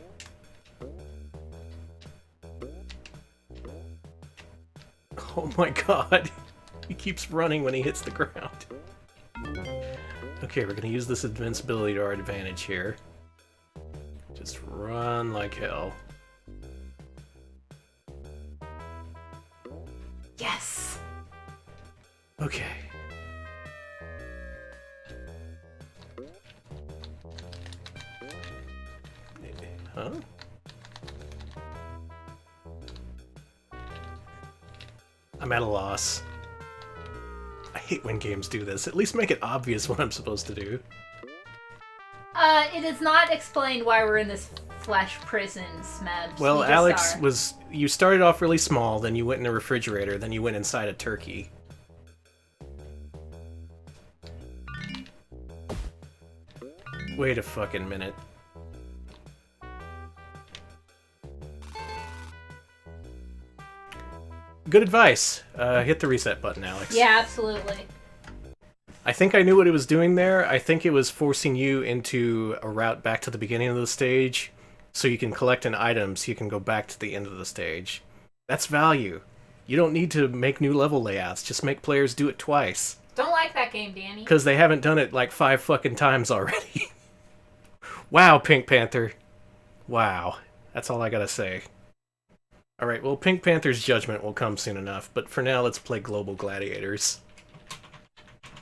Oh my god. He keeps running when he hits the ground. Okay, we're gonna use this invincibility to our advantage here. Just run like hell. Yes! Okay. Huh? I'm at a loss. I hate when games do this. At least make it obvious what I'm supposed to do. It is not explained why we're in this flesh prison, Smebs. Well, Alex was... You started off really small, then you went in a refrigerator, then you went inside a turkey. Wait a fucking minute. Good advice. Hit the reset button, Alex. Yeah, absolutely. I think I knew what it was doing there. I think it was forcing you into a route back to the beginning of the stage, so you can collect an item so you can go back to the end of the stage. That's value. You don't need to make new level layouts. Just make players do it twice. Don't like that game, Danny. Because they haven't done it like 5 fucking times already. Wow, Pink Panther. Wow. That's all I gotta say. Alright, well, Pink Panther's judgment will come soon enough, but for now, let's play Global Gladiators.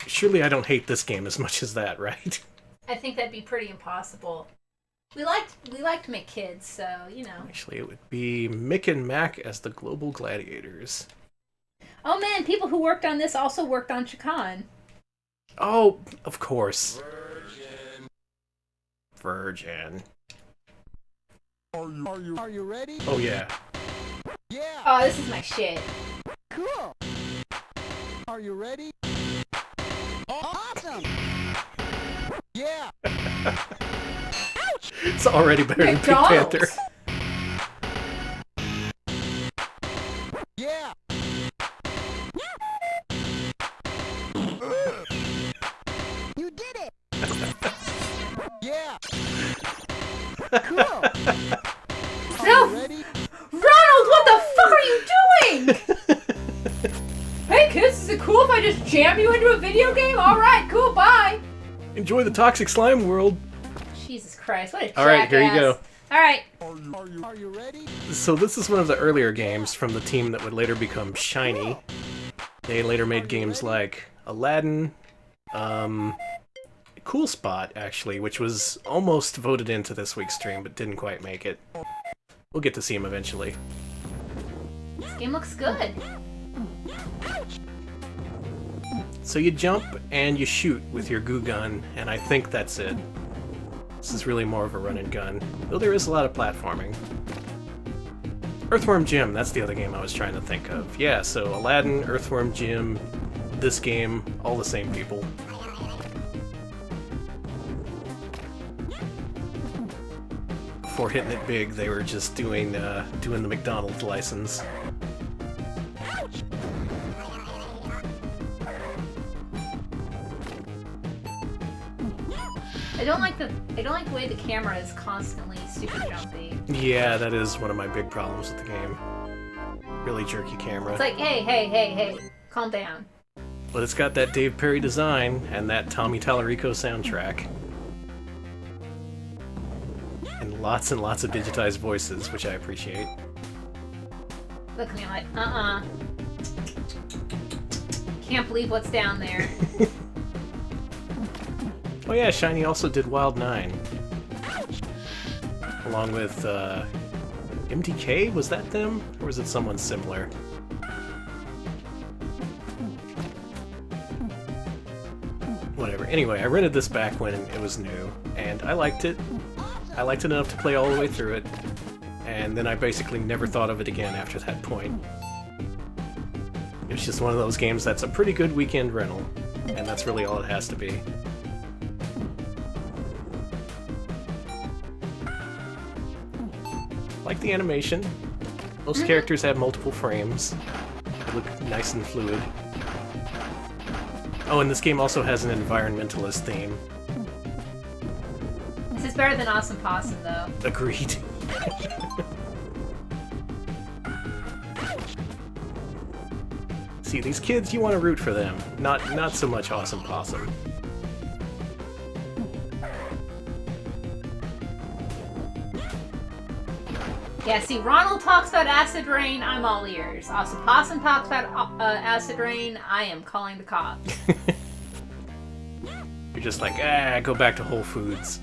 Surely I don't hate this game as much as that, right? I think that'd be pretty impossible. We like to make kids, so, you know. Actually, it would be Mick and Mac as the Global Gladiators. Oh man, people who worked on this also worked on Chikan. Oh, of course. Virgin. Are you ready? Oh, yeah. Yeah. Oh, this is my shit. Cool. Are you ready? Awesome. Yeah. It's already better than Pink Panther. Yeah. You did it. Yeah. Cool. No! Are you ready? Ronald, what the fuck are you doing? Hey kids, is it cool if I just jam you into a video game? Alright, cool, bye! Enjoy the toxic slime world. Jesus Christ, what a jackass. Alright, here you go. Alright. Are you ready? So this is one of the earlier games from the team that would later become Shiny. They later made games like Aladdin, Cool Spot, actually, which was almost voted into this week's stream, but didn't quite make it. We'll get to see him eventually. This game looks good. So you jump and you shoot with your goo gun, and I think that's it. This is really more of a run and gun, though there is a lot of platforming. Earthworm Jim, that's the other game I was trying to think of. Yeah, so Aladdin, Earthworm Jim, this game, all the same people. Before hitting it big, they were just doing the McDonald's license. I don't like the way the camera is constantly super jumpy. Yeah, that is one of my big problems with the game. Really jerky camera. It's like, hey, calm down. But it's got that Dave Perry design and that Tommy Tallarico soundtrack. And lots of digitized voices, which I appreciate. Look at me, I'm like, Can't believe what's down there. Oh yeah, Shiny also did Wild 9. Along with, MDK? Was that them? Or was it someone similar? Whatever. Anyway, I rented this back when it was new, and I liked it. I liked it enough to play all the way through it, and then I basically never thought of it again after that point. It was just one of those games that's a pretty good weekend rental, and that's really all it has to be. Like the animation. Most characters have multiple frames. They look nice and fluid. Oh, and this game also has an environmentalist theme. This is better than Awesome Possum, though. Agreed. See, these kids, you want to root for them. Not so much Awesome Possum. Yeah, see, Ronald talks about Acid Rain, I'm all ears. Awesome Possum talks about Acid Rain, I am calling the cops. You're just like, go back to Whole Foods.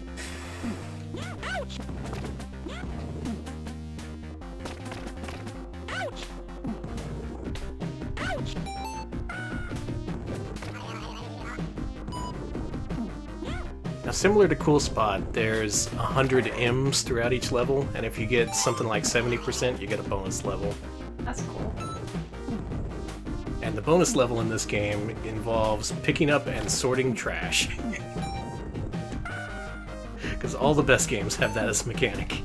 Now, similar to Cool Spot, there's 100 M's throughout each level, and if you get something like 70%, you get a bonus level. That's cool. And the bonus level in this game involves picking up and sorting trash. Because all the best games have that as a mechanic.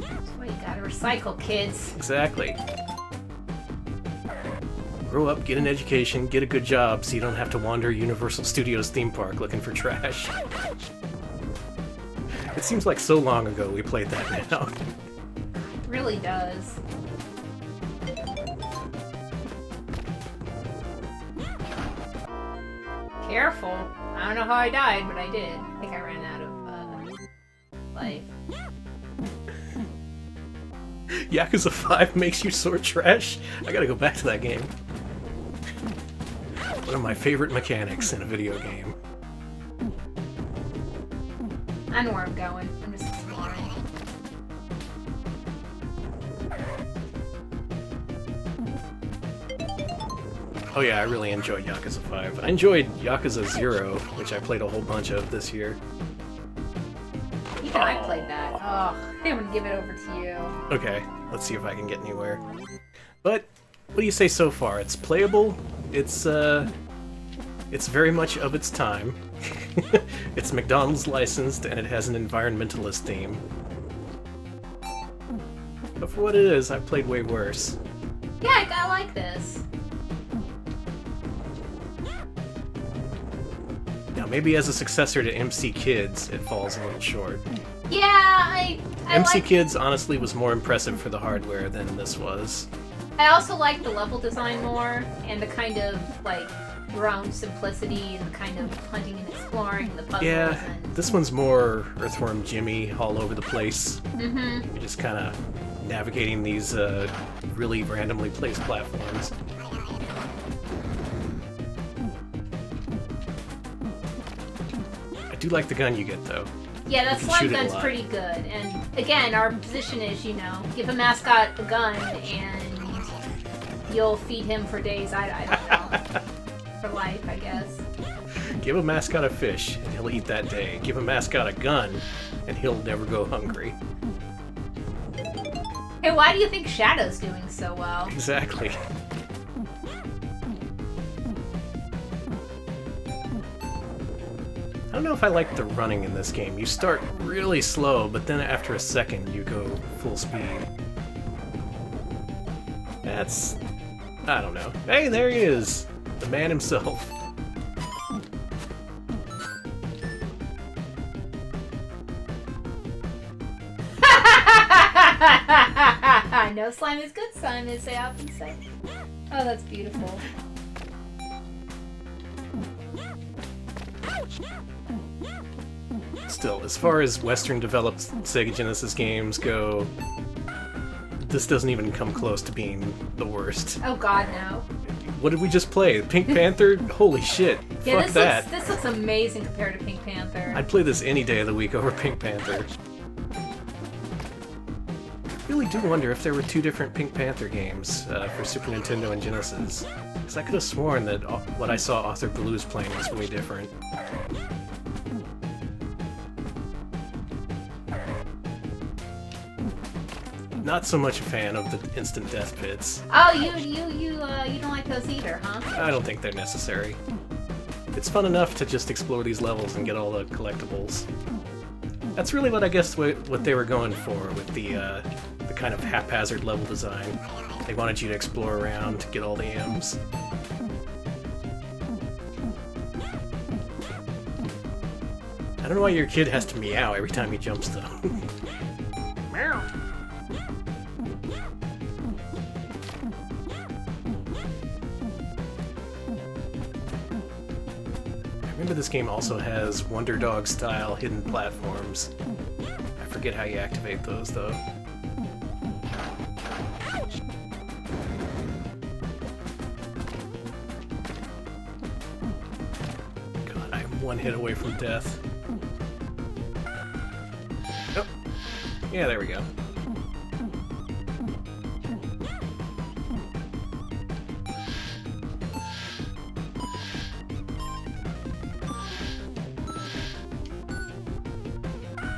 That's why you gotta recycle, kids. Exactly. Grow up, get an education, get a good job so you don't have to wander Universal Studios theme park looking for trash. It seems like so long ago we played that now. It really does. Careful. I don't know how I died, but I did. I think I ran out of life. Yakuza 5 makes you sort trash? I gotta go back to that game. One of my favorite mechanics in a video game. I know where I'm going. I'm just exploring. Oh yeah, I really enjoyed Yakuza 5. I enjoyed Yakuza 0, which I played a whole bunch of this year. Even I played that. Oh, I'm gonna give it over to you. Okay, let's see if I can get anywhere. But, what do you say so far? It's playable, it's very much of its time. It's McDonald's licensed, and it has an environmentalist theme. But for what it is, I've played way worse. Yeah, I like this. Now, maybe as a successor to MC Kids, it falls a little short. Yeah, I MC like... Kids honestly was more impressive for the hardware than this was. I also like the level design more, and the kind of, like, ground simplicity, and the kind of hunting and exploring, the puzzles. Yeah, and... this one's more Earthworm Jimmy, all over the place. Mm-hmm. You're just kind of navigating these really randomly placed platforms. I do like the gun you get, though. Yeah, that You can slime shoot it a gun's lot. pretty good. And again, our position is, you know, give a mascot a gun and you'll feed him for days. I don't know. For life, I guess. Give a mascot a fish, and he'll eat that day. Give a mascot a gun, and he'll never go hungry. Hey, why do you think Shadow's doing so well? Exactly. I don't know if I like the running in this game. You start really slow, but then after a second you go full speed. That's... I don't know. Hey, there he is! The man himself. No slime is good slime, as they often say. Oh, that's beautiful. Still, as far as Western-developed Sega Genesis games go, this doesn't even come close to being the worst. Oh god, no. What did we just play? Pink Panther? Holy shit. Yeah, Fuck that. this looks amazing compared to Pink Panther. I'd play this any day of the week over Pink Panther. I really do wonder if there were two different Pink Panther games for Super Nintendo and Genesis. Because I could have sworn that what I saw Arthur Blues playing was way different. Not so much a fan of the instant death pits. Oh, you don't like those either, huh? I don't think they're necessary. It's fun enough to just explore these levels and get all the collectibles. That's really what I guess what they were going for with the kind of haphazard level design. They wanted you to explore around to get all the M's. I don't know why your kid has to meow every time he jumps, though. Meow. I remember this game also has Wonder Dog-style hidden platforms. I forget how you activate those, though. God, I'm one hit away from death. Oh. Yeah, there we go.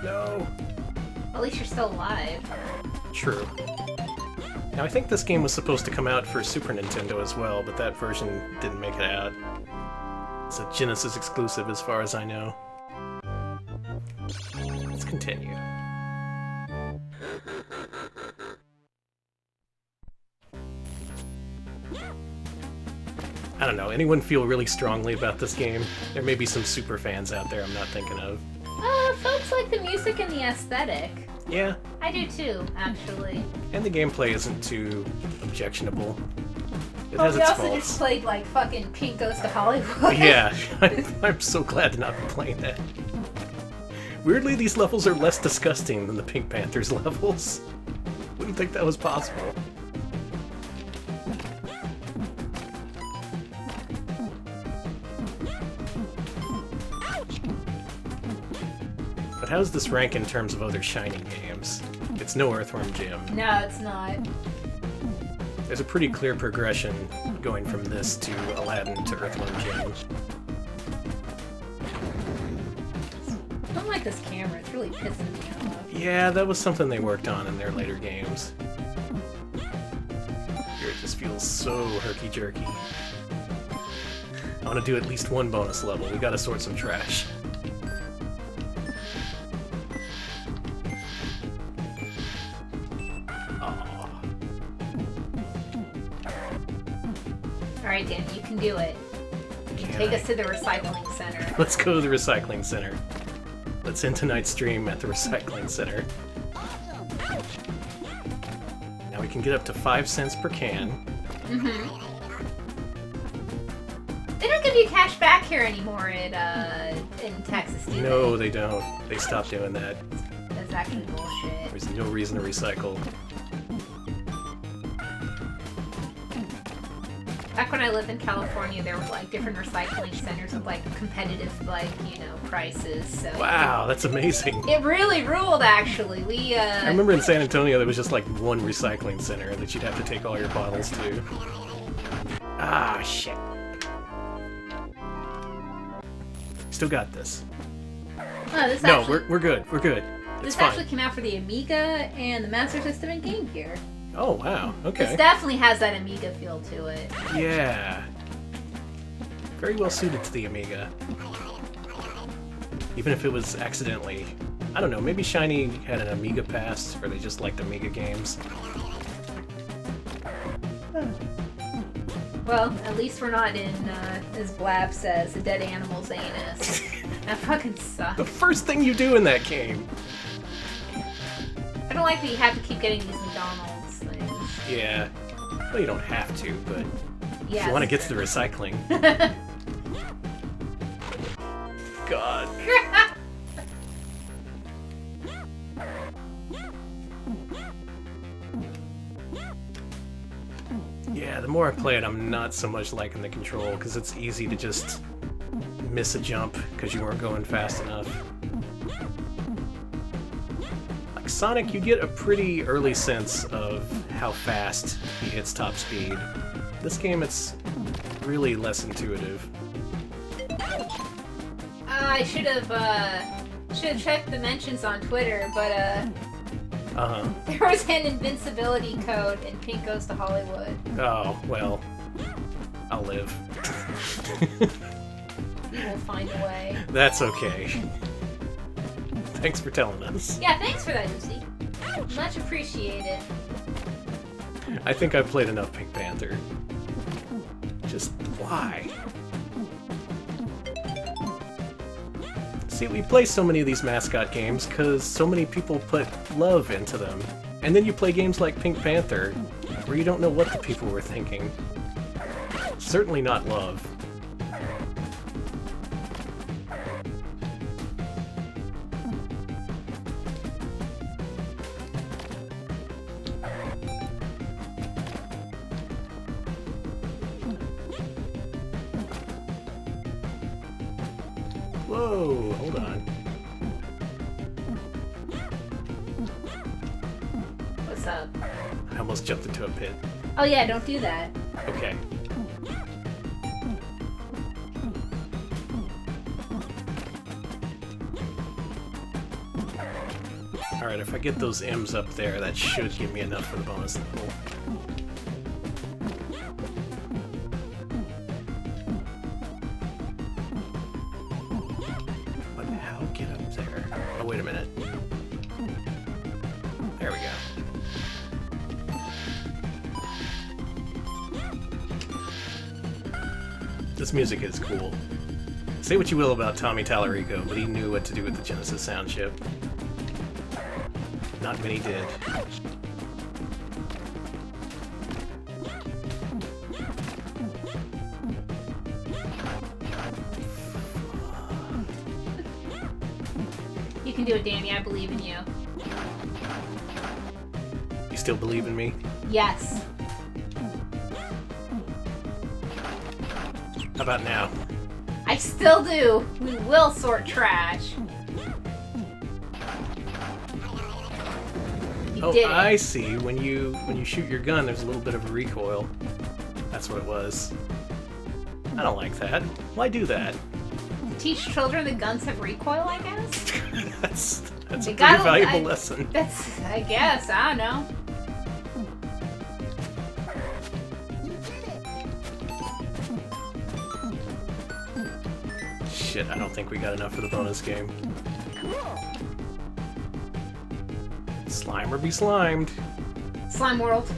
No. At least you're still alive. True. Now, I think this game was supposed to come out for Super Nintendo as well, but that version didn't make it out. It's a Genesis exclusive as far as I know. Let's continue. I don't know, anyone feel really strongly about this game? There may be some super fans out there I'm not thinking of. Folks like the music and the aesthetic. Yeah. I do too, actually. And the gameplay isn't too objectionable. It Oh, has we its also faults. just played like fucking Pink Goes to Hollywood. Yeah, I'm so glad to not be playing that. Weirdly, these levels are less disgusting than the Pink Panthers levels. Wouldn't think that was possible. But how's this rank in terms of other Shining games? It's no Earthworm Jim. No, it's not. There's a pretty clear progression going from this to Aladdin to Earthworm Jim. I don't like this camera. It's really pissing me off. Yeah, that was something they worked on in their later games. Here it just feels so herky-jerky. I want to do at least one bonus level. We gotta sort some trash. Alright, Dan, you can do it. You can take us to the recycling center. Let's go to the recycling center. Let's end tonight's stream at the recycling center. Now we can get up to 5 cents per can. Mm-hmm. They don't give you cash back here anymore in Texas, do No, they don't. They stopped doing that. That's actually bullshit. There's no reason to recycle. Back when I lived in California, there were like different recycling centers with like competitive, like, you know, prices. So Wow, that's amazing. it really ruled, actually. I remember in San Antonio there was just like one recycling center that you'd have to take all your bottles to. Ah, shit. Still got this. Oh, this No, actually, we're good. We're good. It's this fine. actually came out for the Amiga and the Master System and Game Gear. Oh, wow. Okay. This definitely has that Amiga feel to it. Yeah. Very well suited to the Amiga. Even if it was accidentally. I don't know, maybe Shiny had an Amiga past, or they just liked Amiga games. Well, at least we're not in, as Blab says, a dead animal's anus. That fucking sucks. The first thing you do in that game! I don't like that you have to keep getting these McDonald's things. Yeah. Well, you don't have to, but Yeah. if you want to get to the recycling. God. Yeah, the more I play it, I'm not so much liking the control, because it's easy to just miss a jump because you weren't going fast enough. Like Sonic, you get a pretty early sense of how fast he hits top speed. This game, it's really less intuitive. I should have checked the mentions on Twitter, but Uh-huh. there was an invincibility code in Pink Goes to Hollywood. Oh, well, I'll live. We will find a way. That's okay. Thanks for telling us. Yeah, thanks for that, Lucy. Much appreciated. I think I've played enough Pink Panther. Just why? See, we play so many of these mascot games because so many people put love into them. And then you play games like Pink Panther, where you don't know what the people were thinking. Certainly not love. Whoa, hold on. What's up? I almost jumped into a pit. Oh yeah, don't do that. Okay. Alright, if I get those M's up there, that should give me enough for the bonus level. But how get up there? Oh, wait a minute. There we go. This music is cool. Say what you will about Tommy Tallarico, but he knew what to do with the Genesis sound chip. Not many did. You can do it, Danny. I believe in you. You still believe in me? Yes. How about now? I still do. We will sort trash. You did it. I see. When you shoot your gun, there's a little bit of a recoil. That's what it was. I don't like that. Why do that? Teach children that guns have recoil, I guess? that's a They pretty gotta- valuable lesson. That's, I guess. I don't know. Shit, I don't think we got enough for the bonus game. Slimer be slimed. Slime World.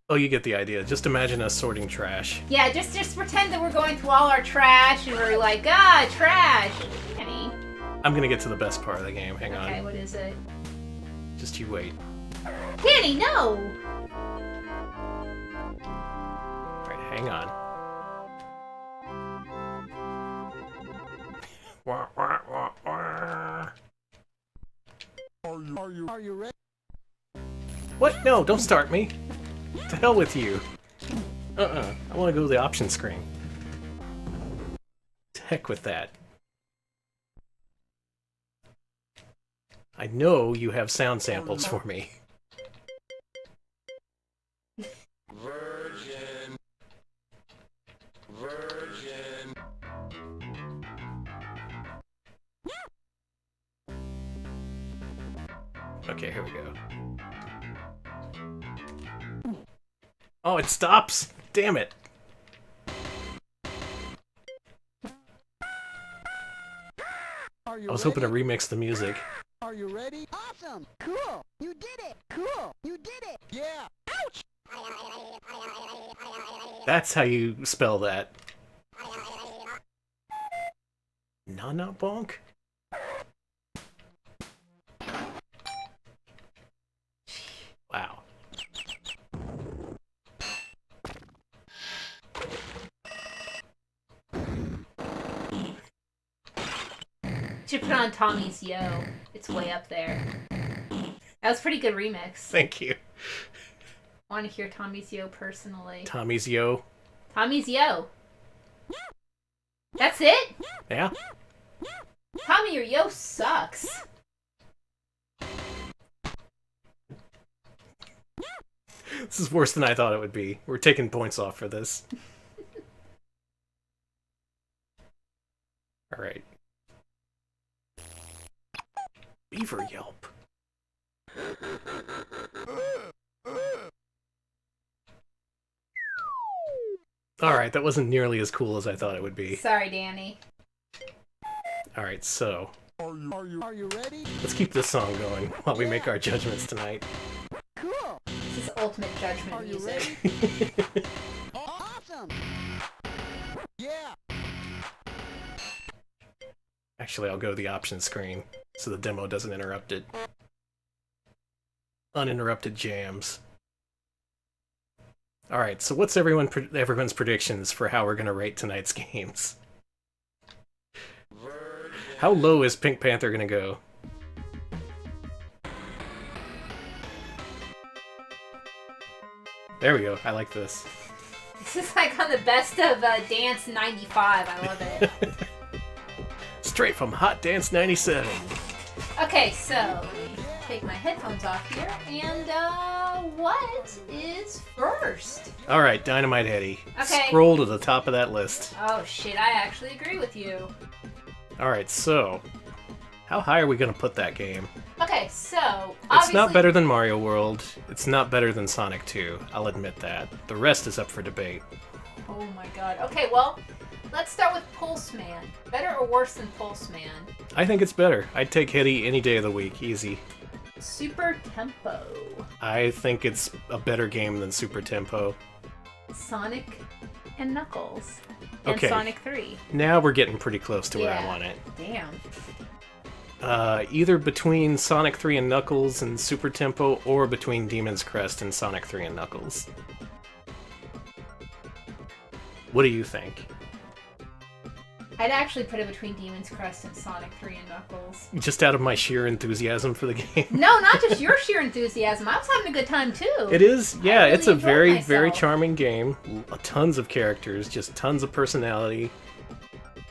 Oh, you get the idea. Just imagine us sorting trash. Yeah, just pretend that we're going through all our trash and we're like, trash. Kenny. I'm gonna get to the best part of the game. Hang Okay, on. what is it? Just you wait. Danny, no! Alright, hang on. Wah, wah, wah, wah. Are you ready? What? No, don't start me. To hell with you. I want to go to the options screen. To heck with that. I know you have sound samples for me. Virgin. Okay, here we go. Oh, it stops! Damn it! Are you I was hoping to ready? remix the music. Are you ready? Awesome! Cool! You did it! Cool! You did it! Yeah! Ouch! That's how you spell that. Nana bonk? Wow. Should put on Tommy's Yo. It's way up there. That was a pretty good remix. Thank you. Want to hear Tommy's Yo personally. Tommy's Yo. Tommy's Yo. That's it? Yeah? Tommy, your Yo sucks. This is worse than I thought it would be. We're taking points off for this. Alright. Beaver Yelp. Alright, that wasn't nearly as cool as I thought it would be. Sorry, Danny. Alright, so Are you ready? Let's keep this song going while we make our judgments tonight. Cool. This is ultimate judgment Are you music. ready? Awesome. Yeah. Actually, I'll go to the options screen so the demo doesn't interrupt it. Uninterrupted jams. Alright, so what's everyone's predictions for how we're going to rate tonight's games? How low is Pink Panther going to go? There we go. I like this. This is like on the best of Dance 95. I love it. Straight from Hot Dance 97. Okay, so let me take my headphones off here. And what is first? Alright, Dynamite Headdy. Okay. Scroll to the top of that list. Oh shit, I actually agree with you. Alright, so how high are we going to put that game? Okay, so It's obviously not better than Mario World. It's not better than Sonic 2. I'll admit that. The rest is up for debate. Oh my god. Okay, well, let's start with Pulse Man. Better or worse than Pulse Man? I think it's better. I'd take Headdy any day of the week. Easy. Super Tempo. I think it's a better game than Super Tempo. Sonic and Knuckles. And Okay. Sonic 3. Now we're getting pretty close to where I Yeah. want it. Damn. Either between Sonic 3 and Knuckles and Super Tempo, or between Demon's Crest and Sonic 3 and Knuckles. What do you think? I'd actually put it between Demon's Crest and Sonic 3 and Knuckles. Just out of my sheer enthusiasm for the game. No, not just your sheer enthusiasm. I was having a good time too. It is, yeah, really it's a enjoyed very, very myself. charming game. Tons of characters, just tons of personality.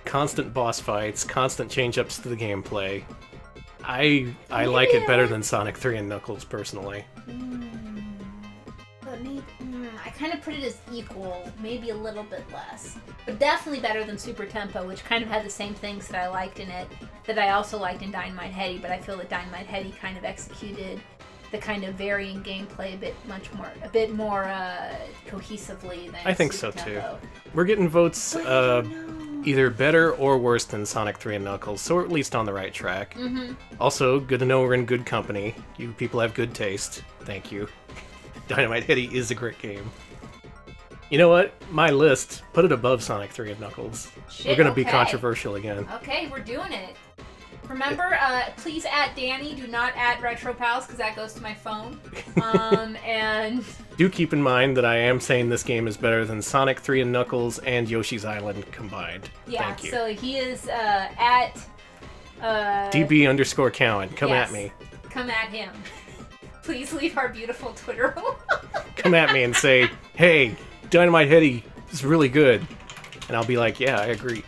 Constant boss fights, constant change-ups to the gameplay. I like it better than Sonic 3 and Knuckles, personally. But maybe I kind of put it as equal, maybe a little bit less, but definitely better than Super Tempo, which kind of had the same things that I liked in it that I also liked in Dynamite Headdy. But I feel that Dynamite Headdy kind of executed the kind of varying gameplay a bit more cohesively than I think Super so, too. Tempo. We're getting votes But I don't know. either better or worse than Sonic 3 and Knuckles, so we're at least on the right track. Mm-hmm. Also, good to know we're in good company. You people have good taste. Thank you. Dynamite Headdy is a great game. You know what? My list, put it above Sonic 3 and Knuckles. Shit, We're gonna be okay. controversial again. Okay, we're doing it. Remember, please @ Danny. Do not @ RetroPals because that goes to my phone. And Do keep in mind that I am saying this game is better than Sonic 3 and Knuckles and Yoshi's Island combined. yeah, Thank you. so he is at DB_Cowan. Come yes. at me. Come at him. Please leave our beautiful Twitter. Come at me and say, hey, Dynamite Headdy is really good. And I'll be like, yeah, I agree.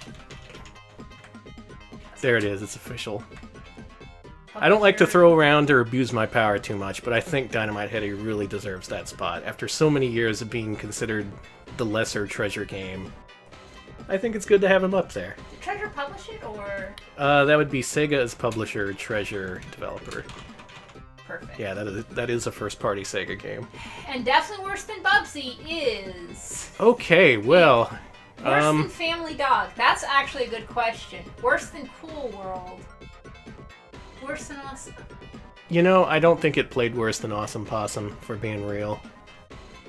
There it is, it's official. I don't like to throw around or abuse my power too much, but I think Dynamite Headdy really deserves that spot. After so many years of being considered the lesser Treasure game, I think it's good to have him up there. Did Treasure publish it or? That would be Sega as publisher, Treasure developer. Perfect. Yeah, that is a first-party Sega game. And definitely worse than Bubsy is. Okay, well... Worse than Family Dog? That's actually a good question. Worse than Cool World? Worse than Awesome? You know, I don't think it played worse than Awesome Possum, for being real.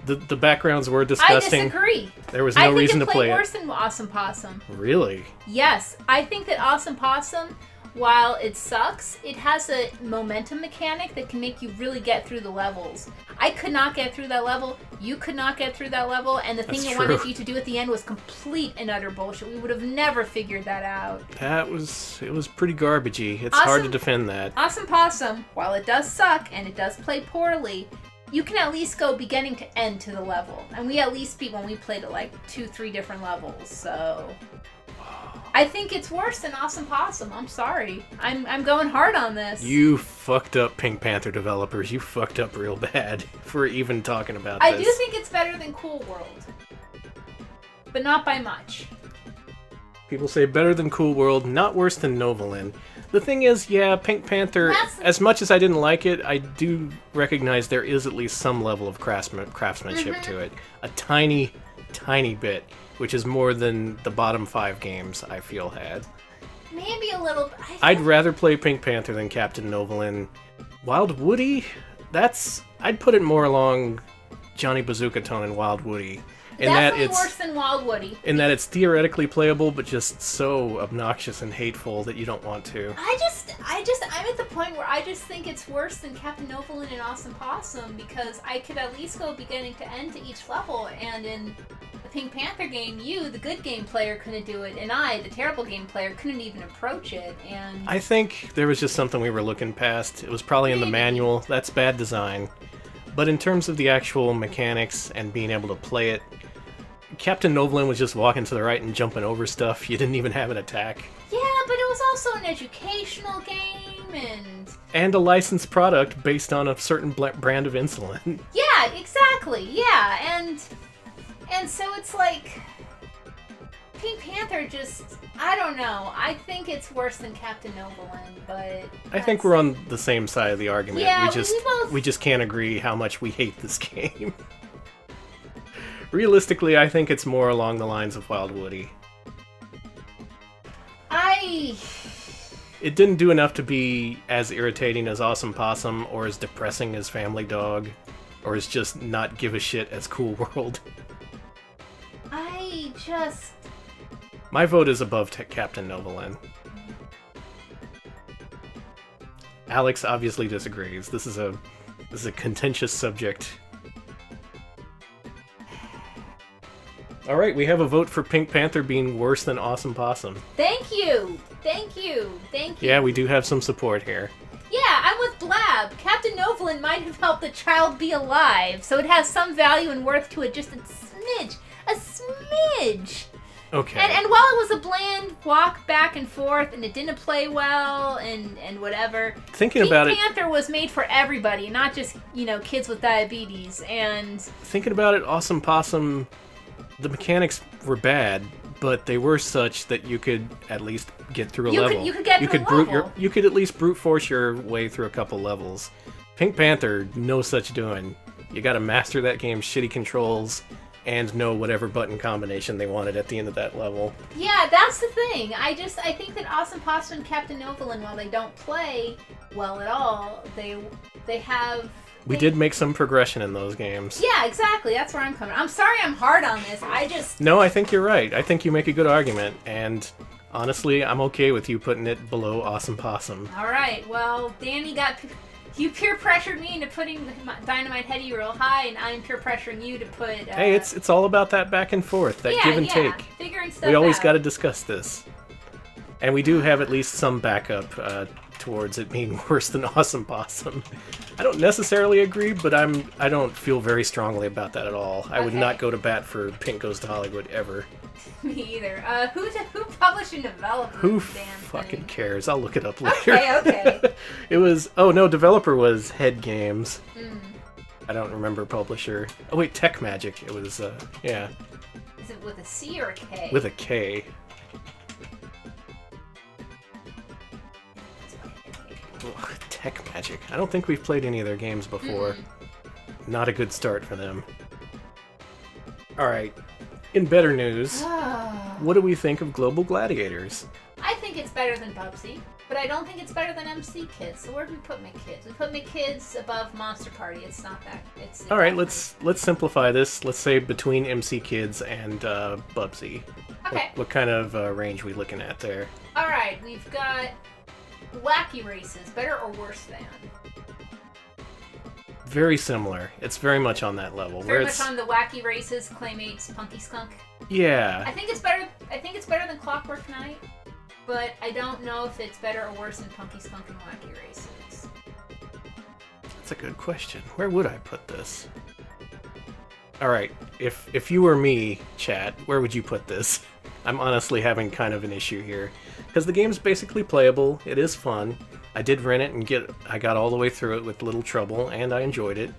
The backgrounds were disgusting. I disagree. There was no reason to play played it. worse than Awesome Possum. Really? Yes, I think that Awesome Possum, while it sucks, it has a momentum mechanic that can make you really get through the levels. I could not get through that level. You could not get through that level, and the thing That's it wanted true. you to do at the end was complete and utter bullshit. We would have never figured that out. It was pretty garbagey. It's hard to Awesome- defend that. Awesome Possum, while it does suck and it does play poorly, you can at least go beginning to end to the level. And we at least beat when we played at like 2-3 different levels, so... I think it's worse than Awesome Possum. I'm sorry. I'm going hard on this. You fucked up, Pink Panther developers. You fucked up real bad for even talking about I this. do think it's better than Cool World. But not by much. People say better than Cool World, not worse than Novalin. The thing is, yeah, Pink Panther, as much as I didn't like it, I do recognize there is at least some level of craftsmanship to it. A tiny bit, which is more than the bottom 5 games I feel had. Maybe a little. I'd rather play Pink Panther than Captain Novolin. Wild Woody? I'd put it more along Johnny Bazooka Tone and Wild Woody. Definitely worse than Wild Woody. In that it's theoretically playable, but just so obnoxious and hateful that you don't want to. I'm at the point where I just think it's worse than Captain Novolin and Awesome Possum, because I could at least go beginning to end to each level, and in the Pink Panther game, you, the good game player, couldn't do it, and I, the terrible game player, couldn't even approach it, and... I think there was just something we were looking past. It was probably in the manual. That's bad design. But in terms of the actual mechanics and being able to play it, Captain Novolin was just walking to the right and jumping over stuff. You didn't even have an attack. Yeah, but it was also an educational game, and a licensed product based on a certain brand of insulin. Yeah, exactly. Yeah, and so it's like Pink Panther just, I don't know. I think it's worse than Captain Novolin, but I think we're on the same side of the argument. Yeah, we just can't agree how much we hate this game. Realistically, I think it's more along the lines of Wild Woody. It didn't do enough to be as irritating as Awesome Possum, or as depressing as Family Dog, or as just not give a shit as Cool World. My vote is above Captain Novolin. Alex obviously disagrees. This is a contentious subject. Alright, we have a vote for Pink Panther being worse than Awesome Possum. Thank you! Thank you! Thank you! Yeah, we do have some support here. Yeah, I'm with Blab. Captain Novolin might have helped the child be alive, so it has some value and worth to it, just a smidge. A smidge! Okay. And while it was a bland walk back and forth, and it didn't play well, and whatever, Pink Panther was made for everybody, not just, kids with diabetes, and... Thinking about it, Awesome Possum... The mechanics were bad, but they were such that you could at least get through a level. You could at least brute force your way through a couple levels. Pink Panther, no such doing. You gotta master that game's shitty controls and know whatever button combination they wanted at the end of that level. Yeah, that's the thing. I think that Awesome Possum and Captain Novolin, while they don't play well at all, they have... We did make some progression in those games. Yeah, exactly. That's where I'm coming. I'm sorry I'm hard on this. No, I think you're right. I think you make a good argument, and honestly, I'm okay with you putting it below Awesome Possum. Alright, well, Danny you peer pressured me into putting Dynamite Headdy real high, and I'm peer pressuring you to put... Hey, it's all about that back and forth, that give and take. Figuring stuff out. We always gotta discuss this. And we do have at least some backup towards it being worse than Awesome Possum. I don't necessarily agree, but I don't feel very strongly about that at all. I would not go to bat for Pink Goes to Hollywood ever. Me either. Who published and developed Who this damn fucking thing? cares? I'll look it up later. Okay. It was... Oh, no, developer was Head Games. I don't remember publisher. Oh, wait, Tech Magic. It was, yeah. Is it with a C or a K? With a K. Tech Magic. I don't think we've played any of their games before. Not a good start for them. Alright, in better news, what do we think of Global Gladiators? I think it's better than Bubsy, but I don't think it's better than MC Kids. So where do we put my kids? We put my kids above Monster Party. It's not that. Alright, let's simplify this. Let's say between MC Kids and Bubsy. Okay. What kind of range are we looking at there? Alright, we've got Wacky Races, better or worse than? Very similar. It's very much on that level. Very much on the Wacky Races, Claymates, Punky Skunk. Yeah. I think it's better than Clockwork Knight, but I don't know if it's better or worse than Punky Skunk and Wacky Races. That's a good question. Where would I put this? Alright, if you were me, chat, where would you put this? I'm honestly having kind of an issue here. Because the game's basically playable, it is fun. I did rent it and I got all the way through it with little trouble, and I enjoyed it.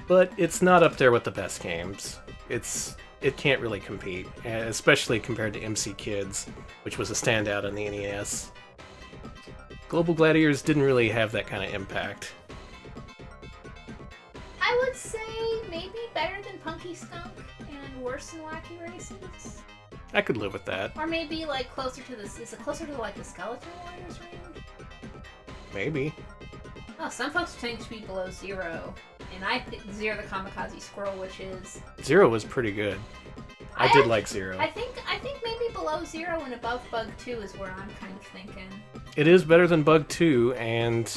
But it's not up there with the best games. It can't really compete, especially compared to MC Kids, which was a standout on the NES. Global Gladiators didn't really have that kind of impact. I would say maybe better than Punky Skunk and worse than Wacky Races. I could live with that. Or maybe like closer to this. Is it closer to like the Skeleton Warriors range? Maybe. Oh, some folks think to be below 0, and I think 0 the Kamikaze Squirrel, which is 0 was pretty good. I did like 0. I think maybe below 0 and above Bug 2 is where I'm kind of thinking. It is better than Bug 2, and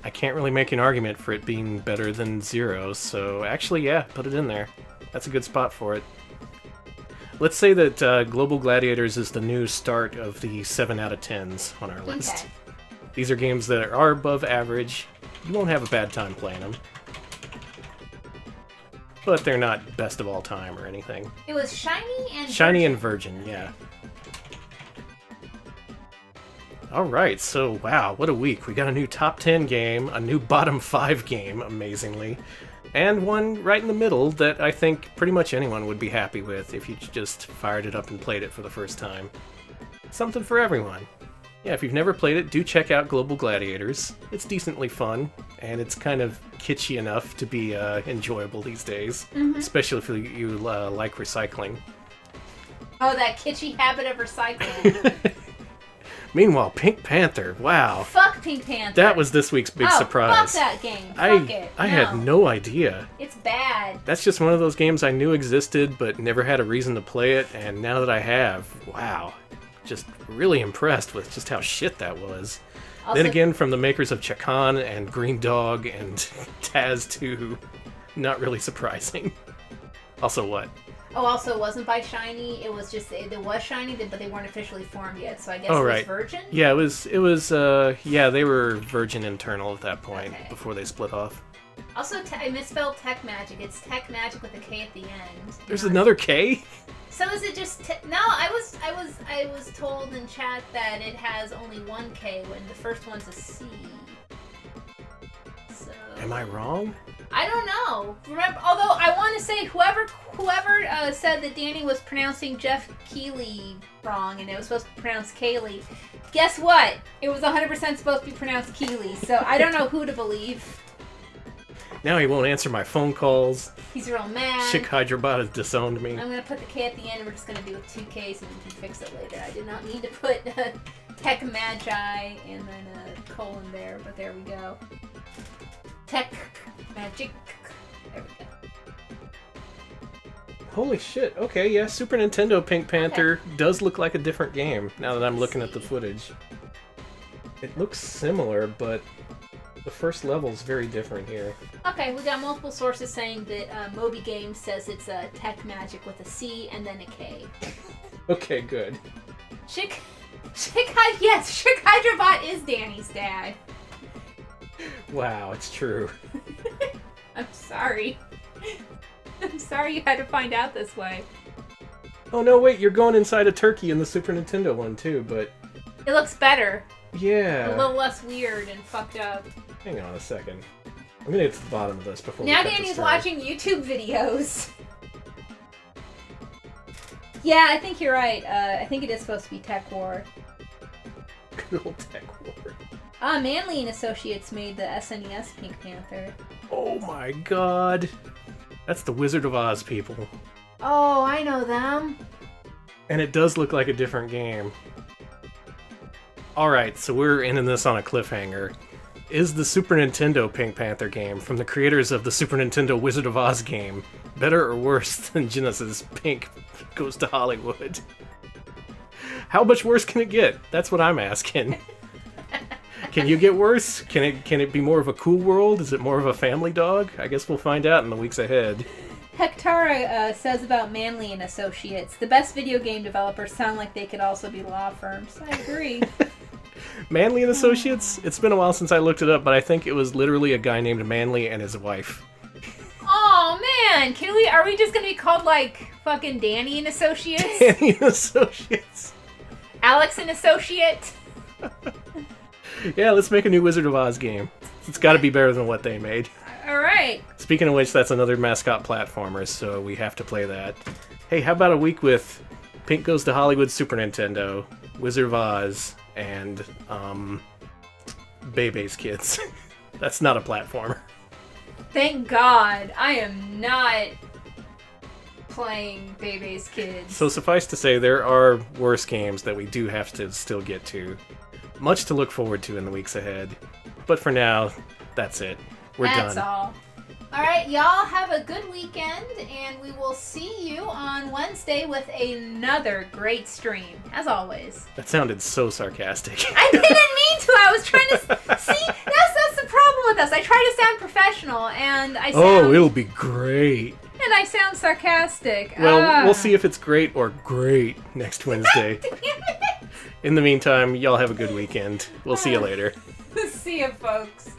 I can't really make an argument for it being better than 0, so actually, yeah, put it in there. That's a good spot for it. Let's say that Global Gladiators is the new start of the 7 out of 10s on our list. Okay. These are games that are above average. You won't have a bad time playing them. But they're not best of all time or anything. It was Shiny and Shiny and Virgin, yeah. Alright, so wow, what a week. We got a new top 10 game, a new bottom 5 game, amazingly, and one right in the middle that I think pretty much anyone would be happy with if you just fired it up and played it for the first time. Something for everyone. Yeah, if you've never played it, do check out Global Gladiators. It's decently fun, and it's kind of kitschy enough to be enjoyable these days, especially if you like recycling. Oh, that kitschy habit of recycling. Meanwhile, Pink Panther, wow. Fuck Pink Panther. That was this week's big surprise. Fuck that game. Fuck it. I had no idea. It's bad. That's just one of those games I knew existed, but never had a reason to play it, and now that I have, wow. Just really impressed with just how shit that was. Also, then again, from the makers of Chakan and Green Dog and Taz 2, not really surprising. Also what? Oh, also it wasn't by Shiny. It was just, it was Shiny, but they weren't officially formed yet, so I guess it was Virgin? Yeah, it was, yeah, they were Virgin internal at that point, before they split off. Also, I misspelled Tech Magic. It's Tech Magic with a K at the end. There's another K? So is it just no? I was told in chat that it has only one K when the first one's a C. So am I wrong? I don't know. Remember, although I want to say whoever said that Danny was pronouncing Jeff Keighley wrong and it was supposed to be pronounced Kaylee. Guess what? It was 100% supposed to be pronounced Keighley. So I don't know who to believe. Now he won't answer my phone calls. He's real mad. Chick Hydrabot has disowned me. I'm going to put the K at the end and we're just going to do with 2 Ks and we can fix it later. I did not need to put Tech Magi and then a colon there, but there we go. Tech Magic. There we go. Holy shit. Okay, yeah, Super Nintendo Pink Panther does look like a different game now that I'm looking at the footage. It looks similar, but the first level's very different here. Okay, we got multiple sources saying that Moby Games says it's a Tech Magic with a C and then a K. Okay, good. Chick Hydrabot is Danny's dad. Wow, it's true. I'm sorry. I'm sorry you had to find out this way. Oh no, wait, you're going inside a turkey in the Super Nintendo one too, but... It looks better. Yeah. A little less weird and fucked up. Hang on a second. I'm gonna get to the bottom of this before now we cut Danny's watching YouTube videos. Yeah, I think you're right. I think it is supposed to be Tech War. Good old Tech War. Manley and Associates made the SNES Pink Panther. Oh my god. That's the Wizard of Oz people. Oh, I know them. And it does look like a different game. Alright, so we're ending this on a cliffhanger. Is the Super Nintendo Pink Panther game from the creators of the Super Nintendo Wizard of Oz game better or worse than Genesis Pink Goes to Hollywood? How much worse can it get? That's what I'm asking. Can you get worse? Can it be more of a cool world? Is it more of a family dog? I guess we'll find out in the weeks ahead. Hectara says about Manley and Associates, the best video game developers sound like they could also be law firms. I agree. Manley and Associates? It's been a while since I looked it up, but I think it was literally a guy named Manley and his wife. Oh man, are we just gonna be called like fucking Danny and Associates? Danny and Associates. Alex and Associate? Yeah, let's make a new Wizard of Oz game. It's gotta be better than what they made. Alright. Speaking of which, that's another Mascot platformer, so we have to play that. Hey, how about a week with Pink Goes to Hollywood Super Nintendo, Wizard of Oz, and, Bebe's Kids. That's not a platformer. Thank God. I am not playing Bebe's Kids. So suffice to say, there are worse games that we do have to still get to. Much to look forward to in the weeks ahead. But for now, that's it. We're done. That's all. Alright, y'all have a good weekend, and we will see you on Wednesday with another great stream, as always. That sounded so sarcastic. I didn't mean to! I was trying to... See, that's the problem with us. I try to sound professional, and I sound... Oh, it'll be great. And I sound sarcastic. Well, we'll see if it's great or great next Wednesday. Damn it! In the meantime, y'all have a good weekend. We'll see you later. See ya, folks.